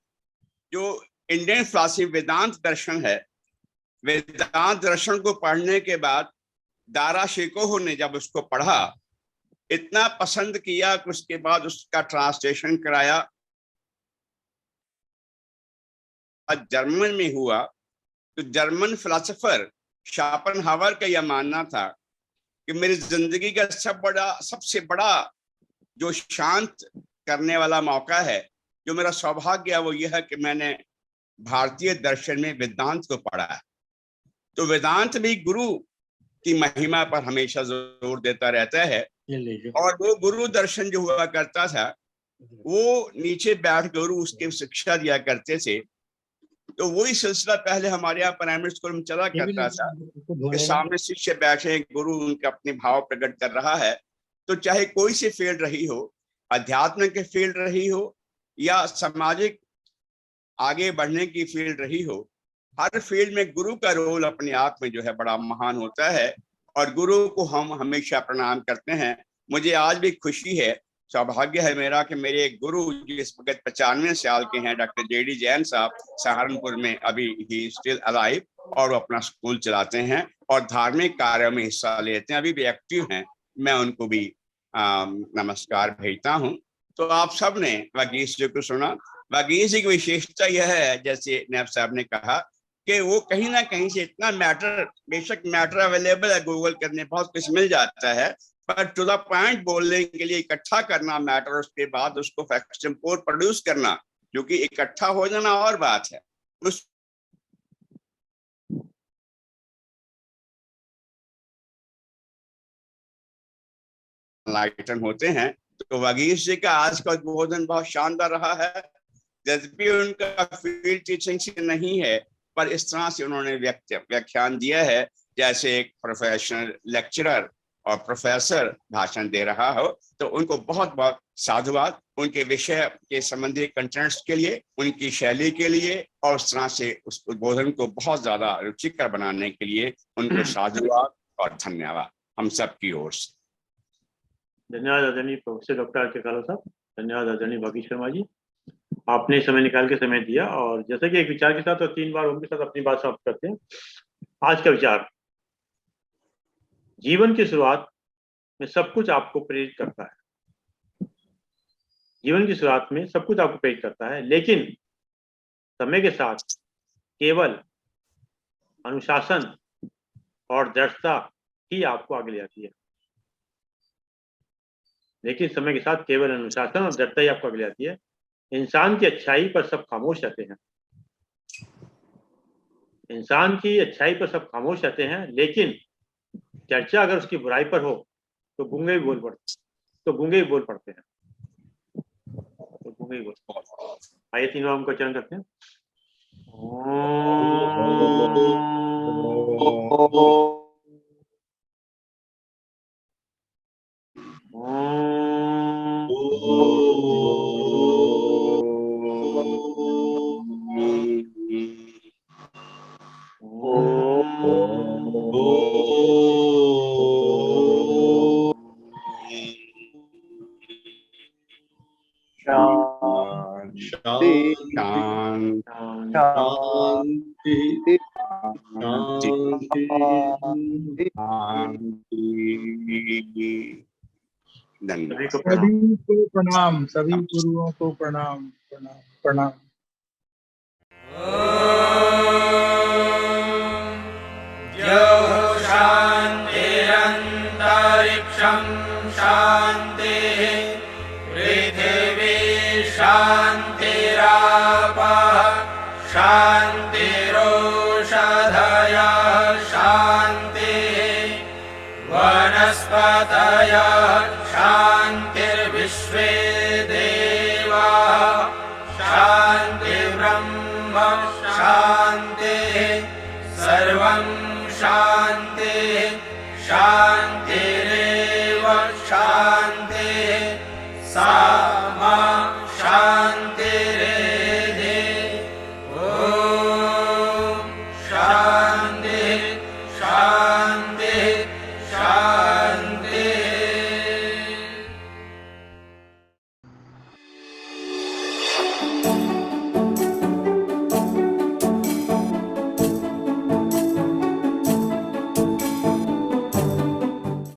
S5: जो इंडियन फिलॉसफी वेदांत दर्शन है, वेदांत दर्शन को पढ़ने के बाद दारा शिकोह ने जब उसको पढ़ा, इतना पसंद किया कि उसके बाद उसका ट्रांसलेशन कराया, जर्मन में हुआ। तो जर्मन फिलोसोफर शोपेनहावर का यह मानना था कि मेरी जिंदगी का सबसे बड़ा जो शांत करने वाला मौका है, जो मेरा सौभाग्य है, वो यह है कि मैंने भारतीय दर्शन में वेदांत को पढ़ा है। तो वेदांत भी गुरु की महिमा पर हमेशा जोर देता रहता है। और वो गुरु दर्शन जो हुआ करता था, वो नीचे बैठ गुरु उसके शिक्षा दिया करते थे। तो वही सिलसिला पहले हमारे यहाँ प्राइमरी स्कूल में चला करता था कि सामने शिष्य बैठे, गुरु उनका अपने भाव प्रकट कर रहा है। तो चाहे कोई सी फील्ड रही हो, अध्यात्म की फील्ड रही हो या सामाजिक आगे बढ़ने की फील्ड रही हो, हर फील्ड में गुरु का रोल अपने आप में जो है बड़ा महान होता है। और गुरु को हम हमेशा प्रणाम करते हैं। मुझे आज भी खुशी है, सौभाग्य है मेरा कि मेरे एक गुरु जिस वक्त 95 साल के हैं, डॉक्टर जेडी जैन साहब, सहारनपुर में अभी ही स्टिल अलाइव, और वो अपना स्कूल चलाते हैं और धार्मिक कार्यों में हिस्सा लेते हैं, अभी भी एक्टिव हैं। मैं उनको भी नमस्कार भेजता हूँ। तो आप सब ने वागीश जी को सुना। वागीश जी की विशेषता यह है, जैसे नैब साहब ने कहा, कि वो कहीं ना कहीं से इतना मैटर, बेशक मैटर अवेलेबल है, गूगल करने बहुत कुछ मिल जाता है, पर टू द पॉइंट बोलने के लिए इकट्ठा करना मैटर, उसके बाद उसको फैक्शन प्रोड्यूस करना, जो कि इकट्ठा हो जाना और बात है। उस लाइटन होते हैं। तो वागीश जी का आज का उद्बोधन बहुत शानदार रहा है। यद्यपि उनका फील्ड टीचिंग से नहीं है, पर इस तरह से उन्होंने व्याख्यान दिया है जैसे एक प्रोफेशनल लेक्चरर और प्रोफेसर भाषण दे रहा हो। तो उनको बहुत बहुत साधुवाद, उनके विषय के संबंधी कंटेंट्स के लिए, उनकी शैली के लिए, और उस तरह से उस उद्बोधन को बहुत ज्यादा रुचिकर बनाने के लिए उनको साधुवाद और धन्यवाद हम सब की ओर से।
S1: धन्यवाद आदरणीय प्रोफेसर डॉक्टर आर के कालो साहब, धन्यवाद आदरणीय वागीश शर्मा जी, आपने समय निकाल के समय दिया। और जैसे कि एक विचार के साथ और 3 बार उनके साथ अपनी बात समाप्त करते हैं। आज का विचार, जीवन की शुरुआत में सब कुछ आपको प्रेरित करता है। जीवन की शुरुआत में सब कुछ आपको प्रेरित करता है, लेकिन समय के साथ केवल अनुशासन और दृढ़ता ही आपको आगे ले जाती है। लेकिन समय के साथ केवल अनुशासन और दृढ़ता ही आपको आगे ले जाती है। इंसान की अच्छाई पर सब खामोश रहते हैं, इंसान की अच्छाई पर सब खामोश रहते हैं, लेकिन चर्चा अगर उसकी बुराई पर हो तो गूंगे भी बोल पड़ते हैं। आइए 3 बार उनको चरण करते हैं।
S6: सभी को प्रणाम, सभी गुरुओं को प्रणाम, प्रणाम, प्रणाम।
S7: शान्तिरन्तरिक्षं शान्तिः, पृथिवी शान्तिरापः शान्तिरोषधयः शान्तिः, वनस्पतयः शान्तिर्विश्वे देवाः शान्तिर्ब्रह्म शान्तिः, सर्वं शान्तिः शान्तिरेव शान्तिः